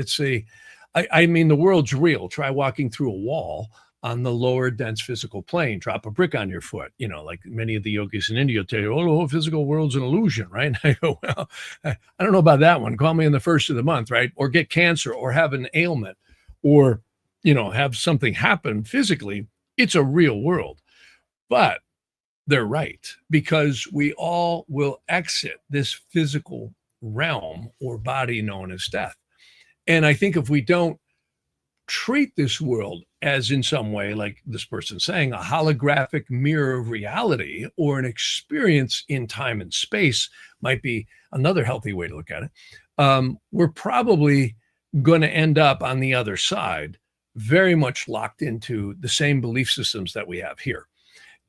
I mean, the world's real. Try walking through a wall on the lower dense physical plane. Drop a brick on your foot. Like many of the yogis in India tell you, oh, the whole physical world's an illusion, right? And I go, well, I don't know about that one. Call me in the first of the month, right? Or get cancer, or have an ailment, or, have something happen physically. It's a real world. But they're right, because we all will exit this physical realm or body known as death. And I think if we don't treat this world as, in some way, like this person's saying, a holographic mirror of reality, or an experience in time and space might be another healthy way to look at it, we're probably going to end up on the other side very much locked into the same belief systems that we have here.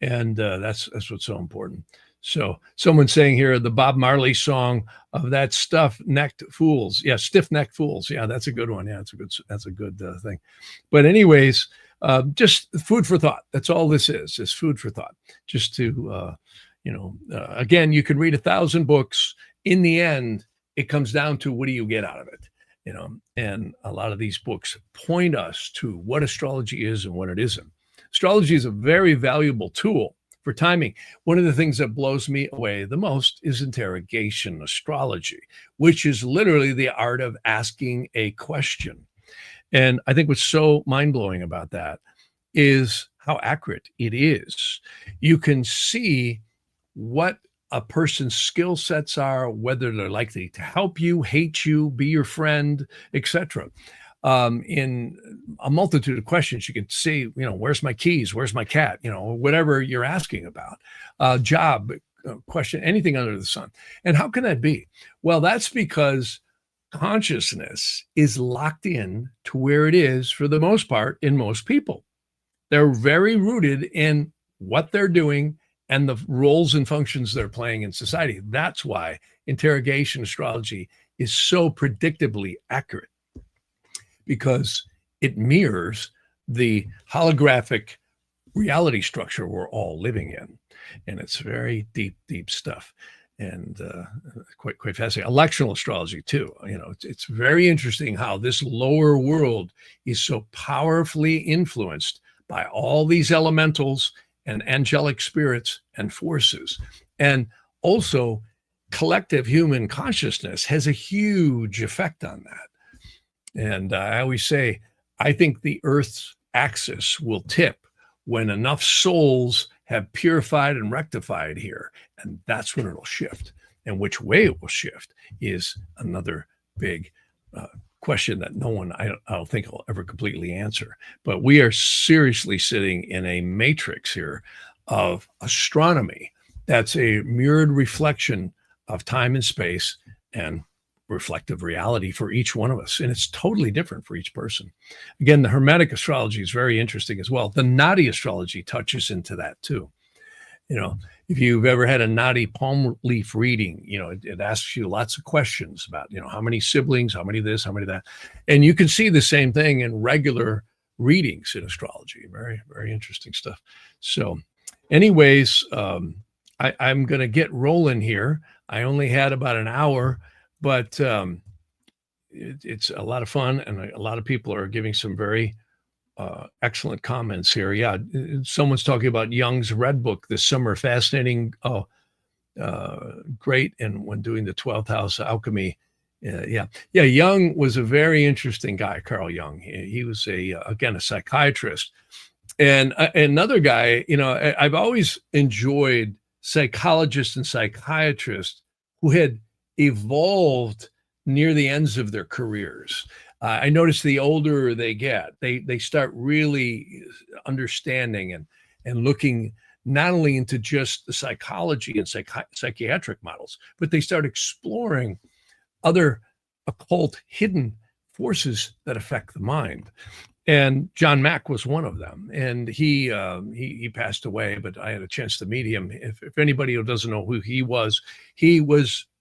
And that's what's so important. So someone's saying here, the Bob Marley song of that stiff-necked fools. Yeah, stiff-necked fools. Yeah, that's a good one. Yeah, that's a good thing. But anyways, just food for thought. That's all this is food for thought. Just to, again, you can read 1,000 books. In the end, it comes down to, what do you get out of it? And a lot of these books point us to what astrology is and what it isn't. Astrology is a very valuable tool for timing. One of the things that blows me away the most is interrogation astrology, which is literally the art of asking a question. And I think what's so mind-blowing about that is how accurate it is. You can see what a person's skill sets are, whether they're likely to help you, hate you, be your friend, etc. In a multitude of questions, you can see, where's my keys? Where's my cat? Whatever you're asking about, job, question, anything under the sun. And how can that be? Well, that's because consciousness is locked in to where it is for the most part in most people. They're very rooted in what they're doing and the roles and functions they're playing in society. That's why interrogation astrology is so predictably accurate, because it mirrors the holographic reality structure we're all living in. And it's very deep, deep stuff, and quite fascinating. Electional astrology too. It's very interesting how this lower world is so powerfully influenced by all these elementals and angelic spirits and forces. And also collective human consciousness has a huge effect on that. And I always say, I think the Earth's axis will tip when enough souls have purified and rectified here. And that's when it'll shift. And which way it will shift is another big question that no one, I don't think, will ever completely answer. But we are seriously sitting in a matrix here of astronomy that's a mirrored reflection of time and space and reflective reality for each one of us. And it's totally different for each person. Again, the Hermetic astrology is very interesting as well. The Nadi astrology touches into that too. If you've ever had a Nadi palm leaf reading, it asks you lots of questions about, how many siblings, how many this, how many that. And you can see the same thing in regular readings in astrology. Very, very interesting stuff. So anyways, I'm going to get rolling here. I only had about an hour, but it's a lot of fun, and a lot of people are giving some very excellent comments here. Yeah, someone's talking about Jung's Red Book this summer. Fascinating. Great. And when doing the 12th house alchemy, Jung was a very interesting guy, Carl Jung. He was again a psychiatrist, and another guy. I've always enjoyed psychologists and psychiatrists who had evolved near the ends of their careers. I notice the older they get, they start really understanding and looking not only into just the psychology and psychiatric models, but they start exploring other occult hidden forces that affect the mind. And John Mack was one of them. And he passed away, but I had a chance to meet him. If anybody who doesn't know who he was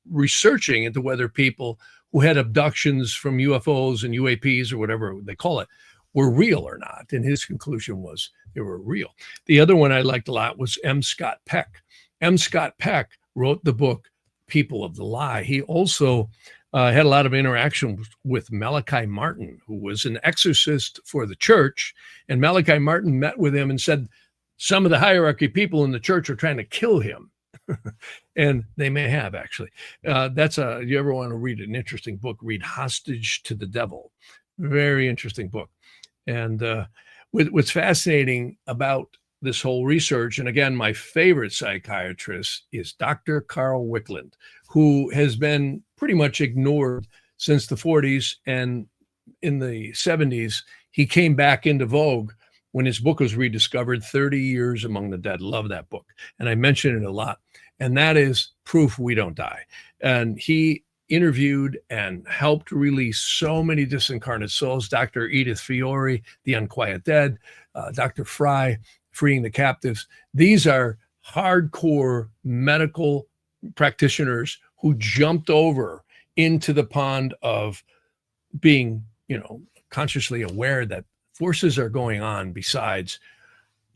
researching into whether people who had abductions from UFOs and UAPs or whatever they call it were real or not. And his conclusion was they were real. The other one I liked a lot was M. Scott Peck. M. Scott Peck wrote the book People of the Lie. He also had a lot of interaction with Malachi Martin, who was an exorcist for the church. And Malachi Martin met with him and said, some of the hierarchy people in the church are trying to kill him. And they may have, actually. You ever want to read an interesting book, read Hostage to the Devil. Very interesting book. And what's fascinating about this whole research. And again, my favorite psychiatrist is Dr. Carl Wickland, who has been pretty much ignored since the 40s. And in the 70s, he came back into vogue when his book was rediscovered, 30 Years Among the Dead. Love that book. And I mention it a lot. And that is proof we don't die. And he interviewed and helped release so many disincarnate souls. Dr. Edith Fiore, The Unquiet Dead, Dr. Fry, Freeing the Captives. These are hardcore medical practitioners who jumped over into the pond of being, consciously aware that forces are going on besides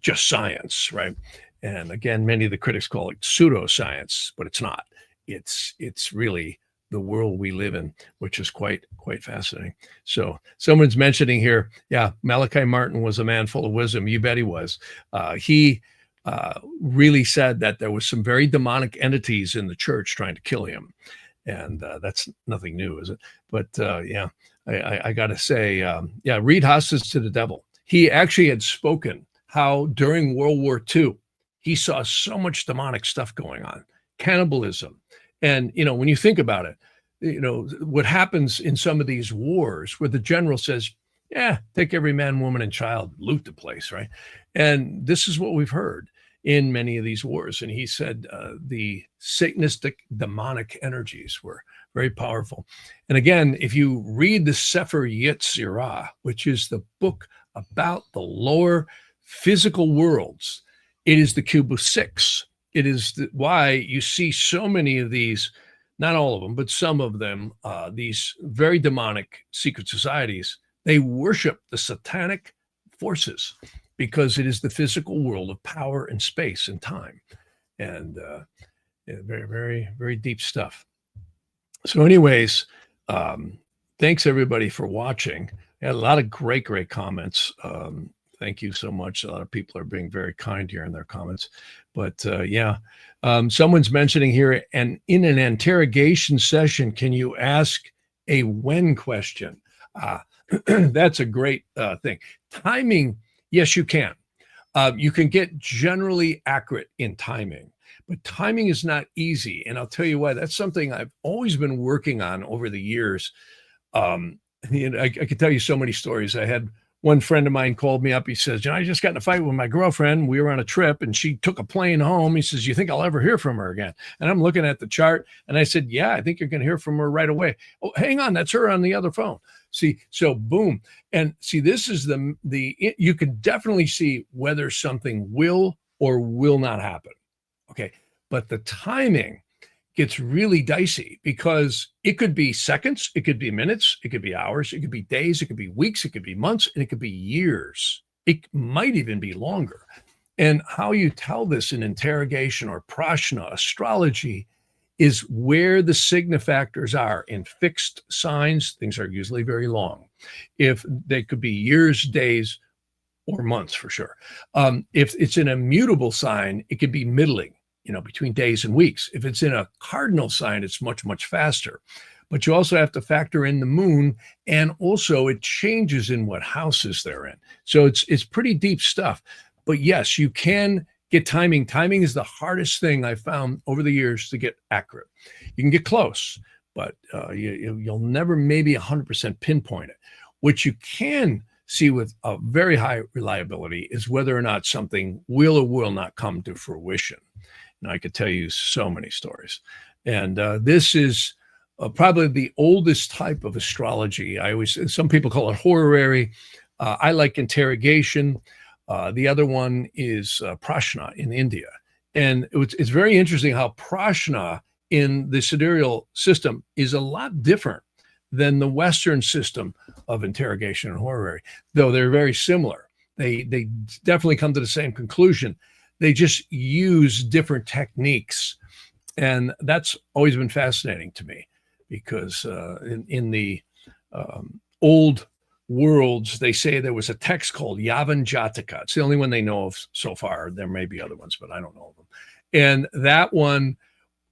just science, right? And again, many of the critics call it pseudoscience, but it's not. It's really the world we live in, which is quite fascinating. So someone's mentioning here, yeah, Malachi Martin was a man full of wisdom. You bet he was. He really said that there was some very demonic entities in the church trying to kill him. And that's nothing new, is it? But yeah, I got to say, read Hostage to the Devil. He actually had spoken how during World War II, he saw so much demonic stuff going on, cannibalism. And, when you think about it, what happens in some of these wars where the general says, yeah, take every man, woman, and child, loot the place, right? And this is what we've heard in many of these wars. And he said the Satanistic demonic energies were very powerful. And again, if you read the Sefer Yetzirah, which is the book about the lower physical worlds, it is the cube of six. It is why you see so many of these, not all of them, but some of them, these very demonic secret societies, they worship the satanic forces because it is the physical world of power and space and time. And very, very, very deep stuff. So anyways, thanks everybody for watching. I had a lot of great comments. Thank you so much. A lot of people are being very kind here in their comments. But someone's mentioning here, and in an interrogation session, can you ask a when question? That's a great thing. Timing, yes, you can. You can get generally accurate in timing, but timing is not easy. And I'll tell you why. That's something I've always been working on over the years. I could tell you so many stories. I had one friend of mine called me up. He says, I just got in a fight with my girlfriend. We were on a trip and she took a plane home. He says, you think I'll ever hear from her again? And I'm looking at the chart and I said, yeah, I think you're going to hear from her right away. Oh, hang on. That's her on the other phone. See, so boom. And see, this is you can definitely see whether something will or will not happen. Okay. But the timing gets really dicey because it could be seconds, it could be minutes, it could be hours, it could be days, it could be weeks, it could be months, and it could be years. It might even be longer. And how you tell this in interrogation or prashna, astrology, is where the signifactors are. In fixed signs, things are usually very long. If they could be years, days, or months for sure. If it's an immutable sign, it could be middling, between days and weeks. If it's in a cardinal sign, it's much, much faster. But you also have to factor in the moon, and also it changes in what houses they're in. So it's pretty deep stuff. But yes, you can get timing. Timing is the hardest thing I've found over the years to get accurate. You can get close, but you'll never maybe 100% pinpoint it. What you can see with a very high reliability is whether or not something will or will not come to fruition. And I could tell you so many stories. And this is probably the oldest type of astrology. Some people call it horary. I like interrogation. The other one is prashna in India. And it's very interesting how prashna in the sidereal system is a lot different than the Western system of interrogation and horary, though they're very similar. They definitely come to the same conclusion. They just use different techniques. And that's always been fascinating to me because in the old worlds, they say there was a text called Yavan Jataka. It's the only one they know of so far. There may be other ones, but I don't know of them. And that one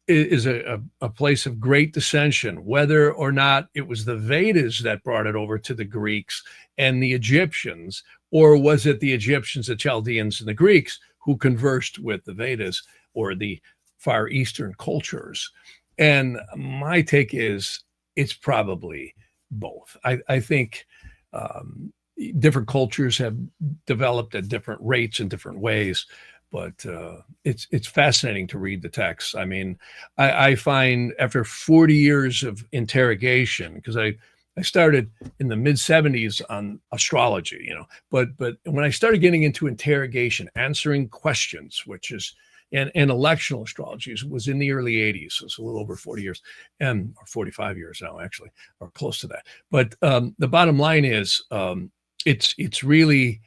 is a place of great dissension, whether or not it was the Vedas that brought it over to the Greeks and the Egyptians, Or was it the Egyptians, the Chaldeans, and the Greeks who conversed with the Vedas or the Far Eastern cultures? And my take is it's probably both. I think different cultures have developed at different rates in different ways, but it's fascinating to read the text. I mean, I find after 40 years of interrogation, because I started in the mid 70s on astrology, but when I started getting into interrogation, answering questions, which is and electional astrology was in the early 80s, so it's a little over 40 years, or 45 years now, actually, or close to that. But the bottom line is, it's really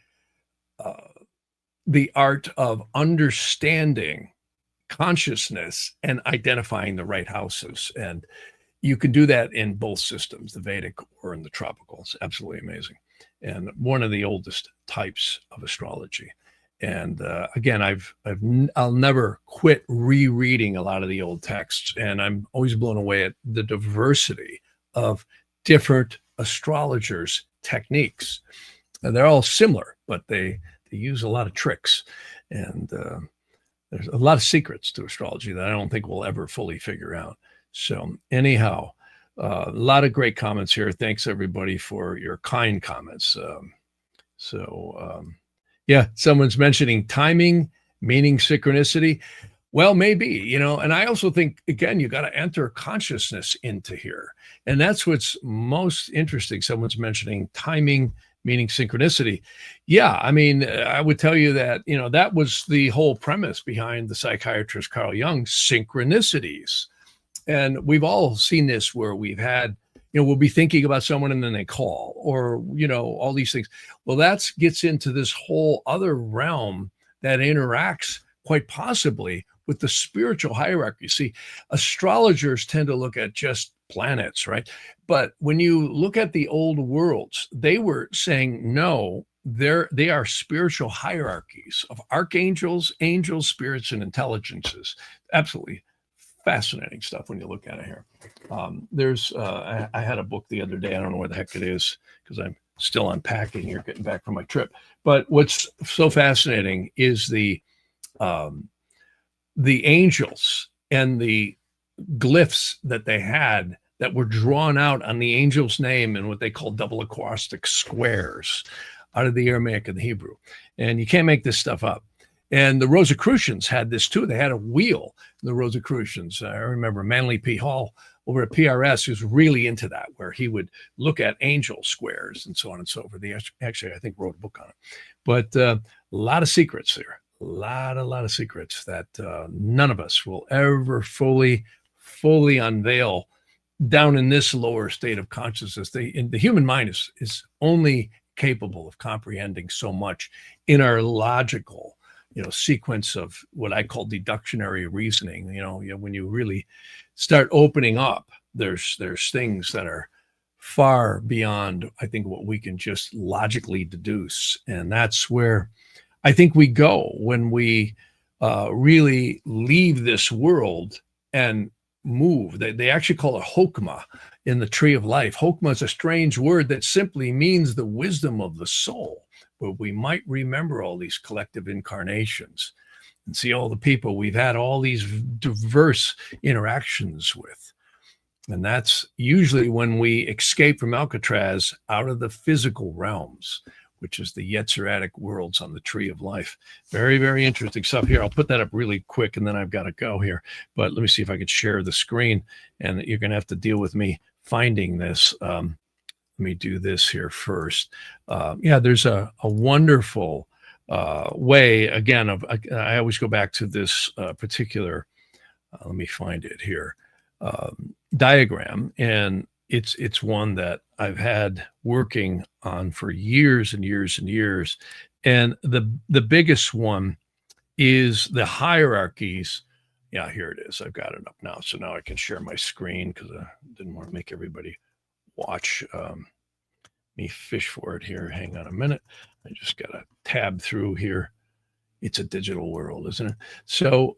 the art of understanding consciousness and identifying the right houses. And you can do that in both systems, the Vedic or in the tropical. It's absolutely amazing. And one of the oldest types of astrology. And again, I'll never quit rereading a lot of the old texts. And I'm always blown away at the diversity of different astrologers' techniques. And they're all similar, but they use a lot of tricks. And there's a lot of secrets to astrology that I don't think we'll ever fully figure out. So anyhow, a lot of great comments here. Thanks everybody for your kind comments. Yeah, someone's mentioning timing, meaning synchronicity. Well, maybe, and I also think, again, you got to enter consciousness into here. And that's what's most interesting. Someone's mentioning timing, meaning synchronicity. Yeah, I mean, I would tell you that, that was the whole premise behind the psychiatrist Carl Jung's synchronicities. And we've all seen this where we've had, we'll be thinking about someone and then they call, or, all these things. Well, that gets into this whole other realm that interacts quite possibly with the spiritual hierarchy. See, astrologers tend to look at just planets, right? But when you look at the old worlds, they were saying, no, they are spiritual hierarchies of archangels, angels, spirits, and intelligences. Absolutely fascinating stuff when you look at it here. I had a book the other day. I don't know where the heck it is because I'm still unpacking here, getting back from my trip. But what's so fascinating is the angels and the glyphs that they had that were drawn out on the angel's name in what they call double acrostic squares out of the Aramaic and the Hebrew. And you can't make this stuff up. And the Rosicrucians had this too. They had a wheel, the Rosicrucians. I remember Manly P. Hall over at PRS was really into that, where he would look at angel squares and so on and so forth. He actually, I think, wrote a book on it. But a lot of secrets there, a lot of secrets that none of us will ever fully unveil down in this lower state of consciousness. The human mind is only capable of comprehending so much in our logical sequence of what I call deductionary reasoning. When you really start opening up, there's things that are far beyond, I think, what we can just logically deduce. And that's where I think we go when we really leave this world and move. They actually call it Hokmah in the Tree of Life. Hokmah is a strange word that simply means the wisdom of the soul, where we might remember all these collective incarnations and see all the people we've had all these diverse interactions with. And that's usually when we escape from Alcatraz out of the physical realms, which is the Yetziratic worlds on the Tree of Life. Very, very interesting stuff here. I'll put that up really quick and then I've got to go here. But let me see if I could share the screen, and you're going to have to deal with me finding this. Let me do this here first. There's a wonderful way, again, I always go back to this particular, let me find it here, diagram. And it's one that I've had working on for years and years and years. And the biggest one is the hierarchies. Yeah, here it is. I've got it up now. So now I can share my screen because I didn't want to make everybody watch me fish for it here. Hang on a minute. I just got to tab through here. It's a digital world, isn't it? So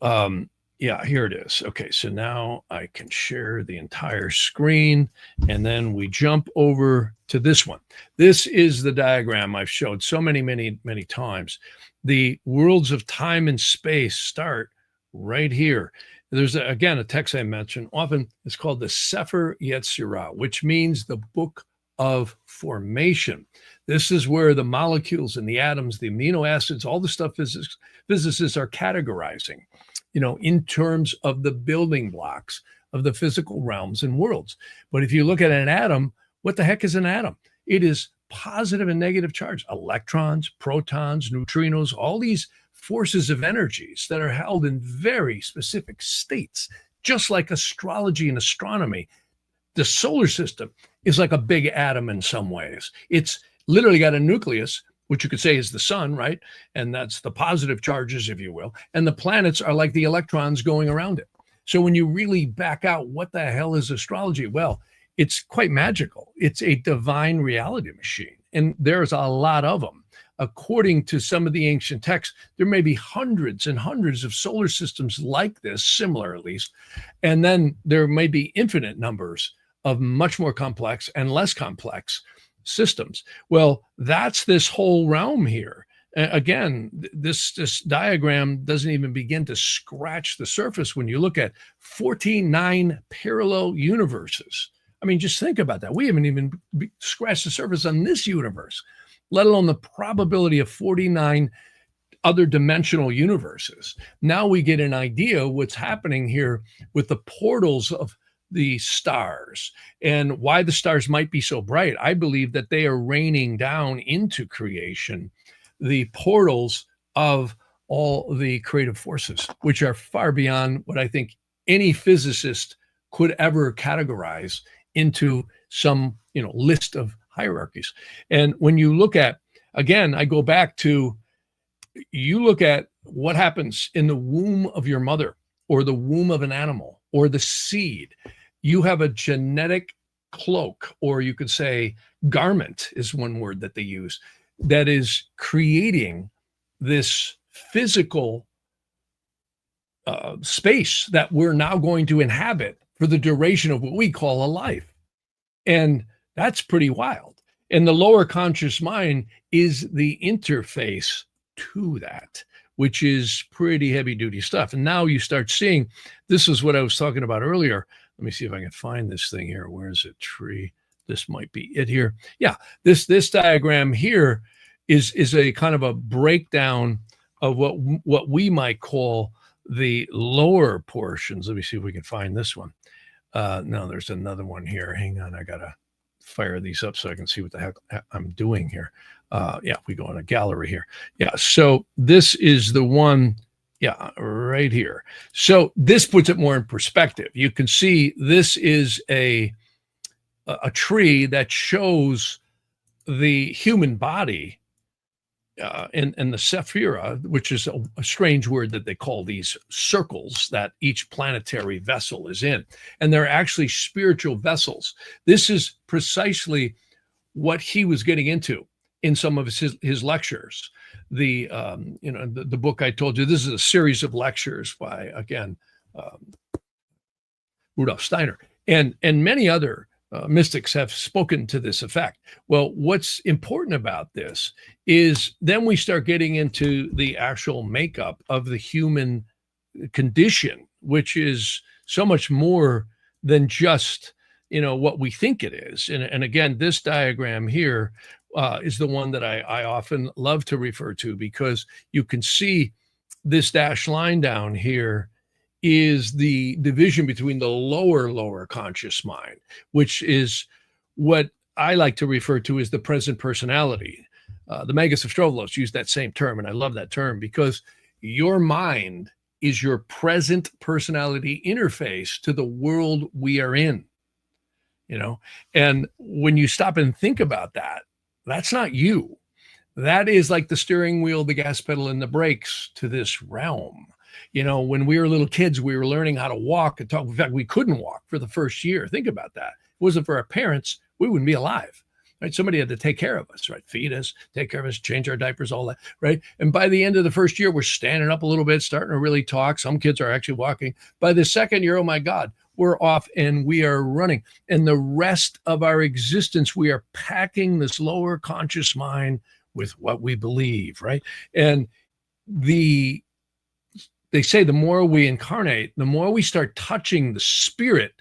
Yeah, here it is. Okay, so now I can share the entire screen, and then we jump over to this one. This is the diagram I've showed so many times. The worlds of time and space start right here. There's, again, a text I mentioned. Often it's called the Sefer Yetzirah, which means the book of formation. This is where the molecules and the atoms, the amino acids, all the stuff physicists are categorizing, in terms of the building blocks of the physical realms and worlds. But if you look at an atom, what the heck is an atom? It is positive and negative charge, electrons, protons, neutrinos, all these forces of energies that are held in very specific states, just like astrology and astronomy. The solar system is like a big atom in some ways. It's literally got a nucleus, which you could say is the sun, right? And that's the positive charges, if you will. And the planets are like the electrons going around it. So when you really back out, what the hell is astrology? Well, it's quite magical. It's a divine reality machine. And there's a lot of them. According to some of the ancient texts, there may be hundreds and hundreds of solar systems like this, similar at least. And then there may be infinite numbers of much more complex and less complex systems. Well, that's this whole realm here. Again, this diagram doesn't even begin to scratch the surface when you look at 49 parallel universes. I mean, just think about that. We haven't even scratched the surface on this universe, let alone the probability of 49 other dimensional universes. Now we get an idea of what's happening here with the portals of the stars and why the stars might be so bright. I believe that they are raining down into creation the portals of all the creative forces, which are far beyond what I think any physicist could ever categorize into some, list of hierarchies. And when you look at, again, I go back to, you look at what happens in the womb of your mother or the womb of an animal or the seed. You have a genetic cloak, or you could say garment is one word that they use, that is creating this physical space that we're now going to inhabit for the duration of what we call a life. And that's pretty wild. And the lower conscious mind is the interface to that, which is pretty heavy duty stuff. And now you start seeing, this is what I was talking about earlier. Let me see if I can find this thing here. Where is it? Tree. This might be it here. Yeah, this diagram here is a kind of a breakdown of what we might call the lower portions. Let me see if we can find this one. No, there's another one here. Hang on, I gotta fire these up so I can see what the heck I'm doing here. Yeah, we go in a gallery here. Yeah, so this is the one. Yeah, right here. So this puts it more in perspective. You can see this is a tree that shows the human body and the Sephira, which is a strange word that they call these circles that each planetary vessel is in. And they're actually spiritual vessels. This is precisely what he was getting into in some of his lectures. The book I told you, this is a series of lectures by, again, Rudolf Steiner and many other mystics have spoken to this effect. Well, what's important about this is then we start getting into the actual makeup of the human condition, which is so much more than just, what we think it is. And again, this diagram here is the one that I often love to refer to, because you can see this dashed line down here is the division between the lower conscious mind, which is what I like to refer to as the present personality. The Magus of Strovolos used that same term, and I love that term because your mind is your present personality interface to the world we are in, and when you stop and think about that, that's not you. That is like the steering wheel, the gas pedal, and the brakes to this realm. When we were little kids, we were learning how to walk and talk. In fact, we couldn't walk for the first year. Think about that. If it wasn't for our parents, we wouldn't be alive. right? Somebody had to take care of us, right? Feed us, take care of us, change our diapers, all that, right? And by the end of the first year, we're standing up a little bit, starting to really talk. Some kids are actually walking. By the second year, oh my God, we're off and we are running. And the rest of our existence, we are packing this lower conscious mind with what we believe, right? And they say the more we incarnate, the more we start touching the spirit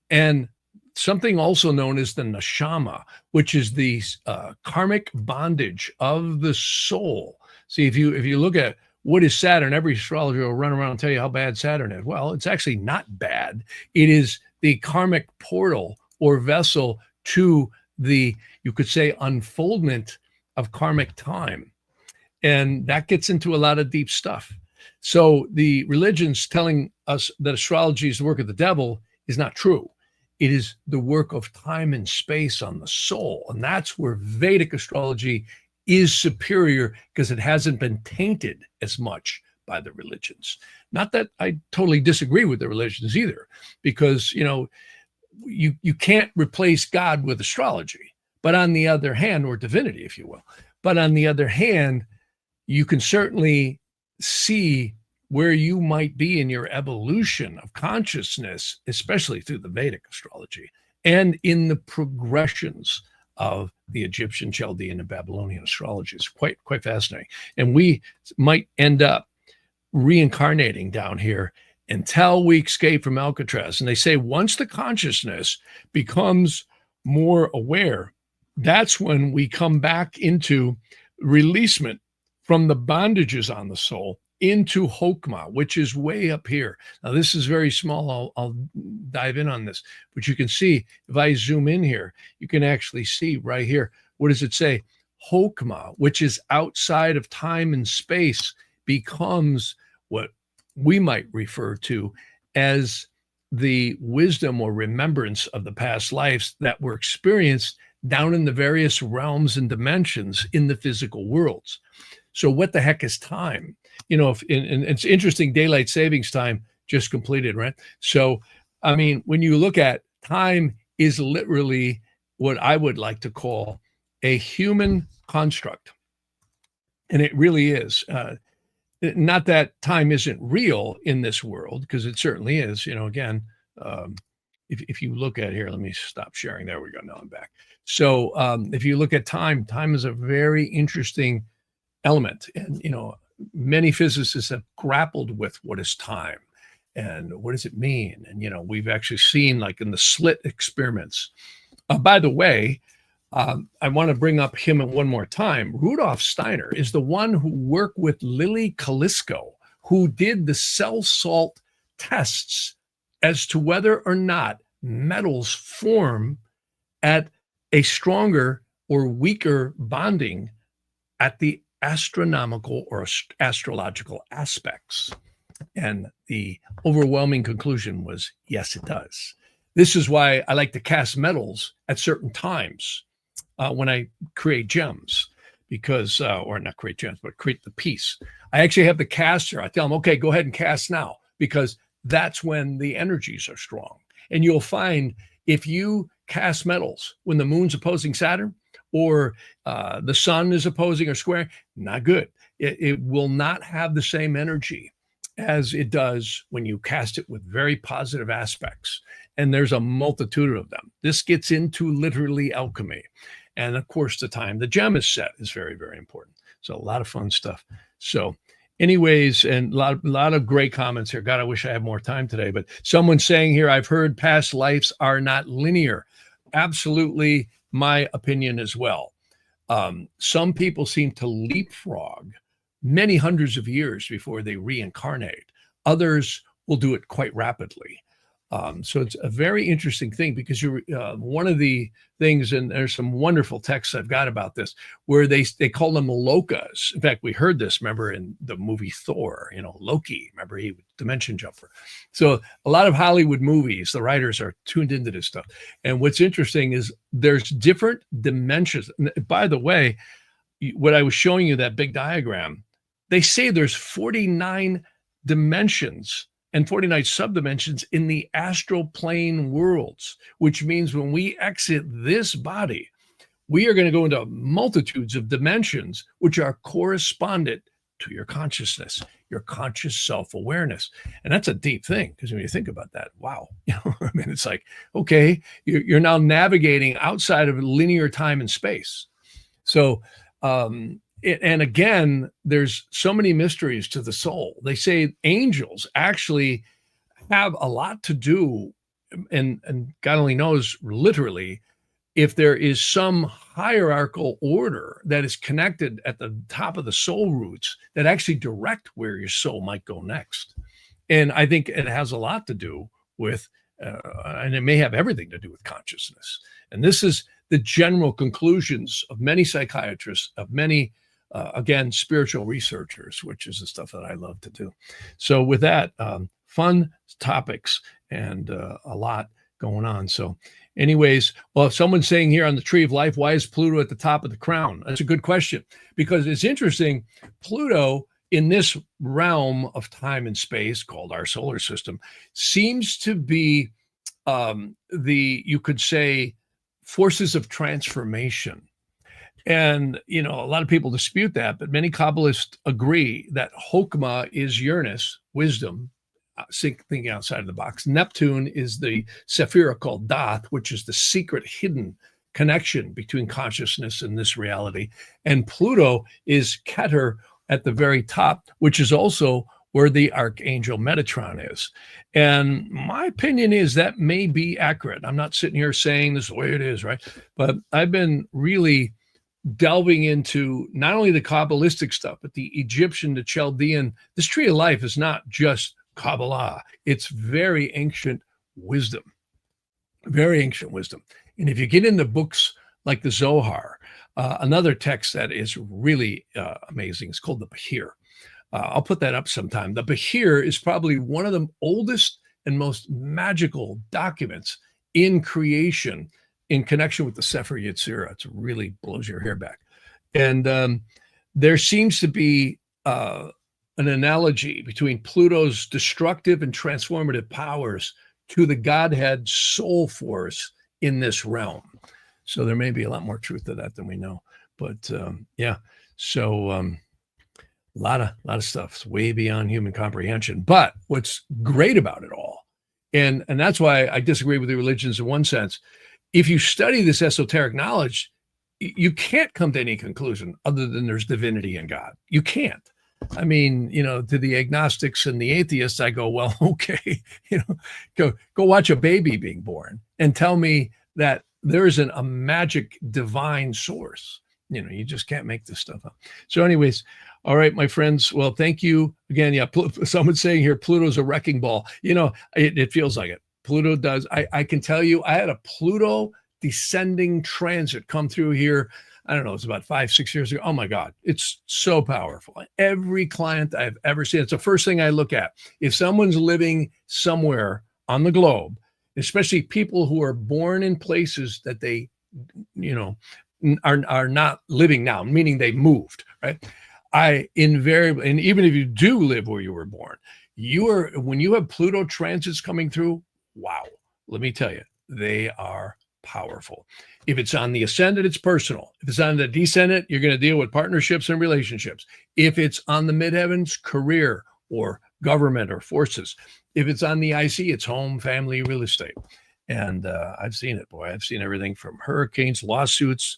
and something also known as the neshama, which is the karmic bondage of the soul. See, if you look at what is Saturn, every astrologer will run around and tell you how bad Saturn is. Well, it's actually not bad. It is the karmic portal or vessel to the, you could say, unfoldment of karmic time. And that gets into a lot of deep stuff. So the religions telling us that astrology is the work of the devil is not true. It is the work of time and space on the soul. And that's where Vedic astrology is superior, because it hasn't been tainted as much by the religions. Not that I totally disagree with the religions either, because, you can't replace God with astrology. But on the other hand, or divinity, if you will. But on the other hand, you can certainly see where you might be in your evolution of consciousness, especially through the Vedic astrology and in the progressions of the Egyptian, Chaldean, and Babylonian astrology. It's quite fascinating. And we might end up reincarnating down here until we escape from Alcatraz. And they say once the consciousness becomes more aware, that's when we come back into releasement from the bondages on the soul into Hokmah, which is way up here. Now, this is very small. I'll dive in on this, but you can see if I zoom in here, you can actually see right here. What does it say? Hokmah, which is outside of time and space, becomes what we might refer to as the wisdom or remembrance of the past lives that were experienced down in the various realms and dimensions in the physical worlds. So what the heck is time? And it's interesting, daylight savings time just completed, right? So, I mean, when you look at time is literally what I would like to call a human construct. And it really is. Not that time isn't real in this world, because it certainly is. Again, if you look at here, let me stop sharing. There we go. Now I'm back. So if you look at time is a very interesting element. And, many physicists have grappled with what is time and what does it mean? And, we've actually seen, like in the slit experiments. By the way, I want to bring up him one more time. Rudolf Steiner is the one who worked with Lily Kalisko, who did the cell salt tests as to whether or not metals form at a stronger or weaker bonding at the astronomical or astrological aspects. And the overwhelming conclusion was, yes, it does. This is why I like to cast metals at certain times when I create gems, because, or not create gems, but create the piece. I actually have the caster. I tell them, okay, go ahead and cast now, because that's when the energies are strong. And you'll find if you cast metals when the moon's opposing Saturn, or the sun is opposing or squaring, not good. It will not have the same energy as it does when you cast it with very positive aspects. And there's a multitude of them. This gets into literally alchemy. And of course, the time the gem is set is very, very important. So a lot of fun stuff. So anyways, and a lot of great comments here. God, I wish I had more time today. But someone's saying here, I've heard past lives are not linear. Absolutely. My opinion as well. Some people seem to leapfrog many hundreds of years before they reincarnate. Others will do it quite rapidly. So it's a very interesting thing, because one of the things, and there's some wonderful texts I've got about this, where they call them lokas. In fact, we heard this, remember, in the movie Thor, Loki, remember, he was dimension jumper. So a lot of Hollywood movies, the writers are tuned into this stuff. And what's interesting is there's different dimensions. And by the way, what I was showing you, that big diagram, they say there's 49 dimensions and 49 subdimensions in the astral plane worlds, which means when we exit this body, we are going to go into multitudes of dimensions which are correspondent to your consciousness, your conscious self-awareness. And that's a deep thing, because when you think about that, wow, I mean, it's like, okay, you're now navigating outside of linear time and space. So, and again, there's so many mysteries to the soul. They say angels actually have a lot to do, and God only knows literally, if there is some hierarchical order that is connected at the top of the soul roots that actually direct where your soul might go next. And I think it has a lot to do with, and it may have everything to do with consciousness. And this is the general conclusions of many psychiatrists, of many, again, spiritual researchers, which is the stuff that I love to do. So with that, fun topics and a lot going on. So anyways, well, if someone's saying here on the Tree of Life, why is Pluto at the top of the crown? That's a good question, because it's interesting. Pluto, in this realm of time and space called our solar system, seems to be you could say, forces of transformation. And, a lot of people dispute that, but many Kabbalists agree that Chokmah is Uranus, wisdom, thinking outside of the box. Neptune is the Sephira called Dath, which is the secret hidden connection between consciousness and this reality. And Pluto is Keter at the very top, which is also where the Archangel Metatron is. And my opinion is that may be accurate. I'm not sitting here saying this is the way it is, right? But I've been really delving into not only the Kabbalistic stuff, but the Egyptian, the Chaldean. This Tree of Life is not just Kabbalah. It's very ancient wisdom, very ancient wisdom. And if you get into books like the Zohar, another text that is really amazing is called the Behir. I'll put that up sometime. The Behir is probably one of the oldest and most magical documents in creation in connection with the Sefer Yetzirah. It really blows your hair back. And there seems to be an analogy between Pluto's destructive and transformative powers to the Godhead soul force in this realm. So there may be a lot more truth to that than we know. But yeah, so a lot of stuff. It's way beyond human comprehension. But what's great about it all, and that's why I disagree with the religions in one sense, if you study this esoteric knowledge, you can't come to any conclusion other than there's divinity in God. You can't. I mean, to the agnostics and the atheists, I go, well, okay, go watch a baby being born and tell me that there isn't a magic divine source. You just can't make this stuff up. So anyways, all right, my friends. Well, thank you again. Yeah, someone's saying here, Pluto's a wrecking ball. It feels like it. Pluto does. I can tell you, I had a Pluto descending transit come through here. I don't know, it's about 5-6 years ago. Oh my God, it's so powerful. Every client I've ever seen, it's the first thing I look at. If someone's living somewhere on the globe, especially people who are born in places that they, are not living now, meaning they moved, right? I invariably, and even if you do live where you were born, when you have Pluto transits coming through, wow, let me tell you, they are powerful. If it's on the ascendant, it's personal. If it's on the descendant, you're going to deal with partnerships and relationships. If it's on the midheavens, career or government or forces. If it's on the IC, it's home, family, real estate. And I've seen it, boy. I've seen everything from hurricanes, lawsuits,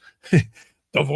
divorce.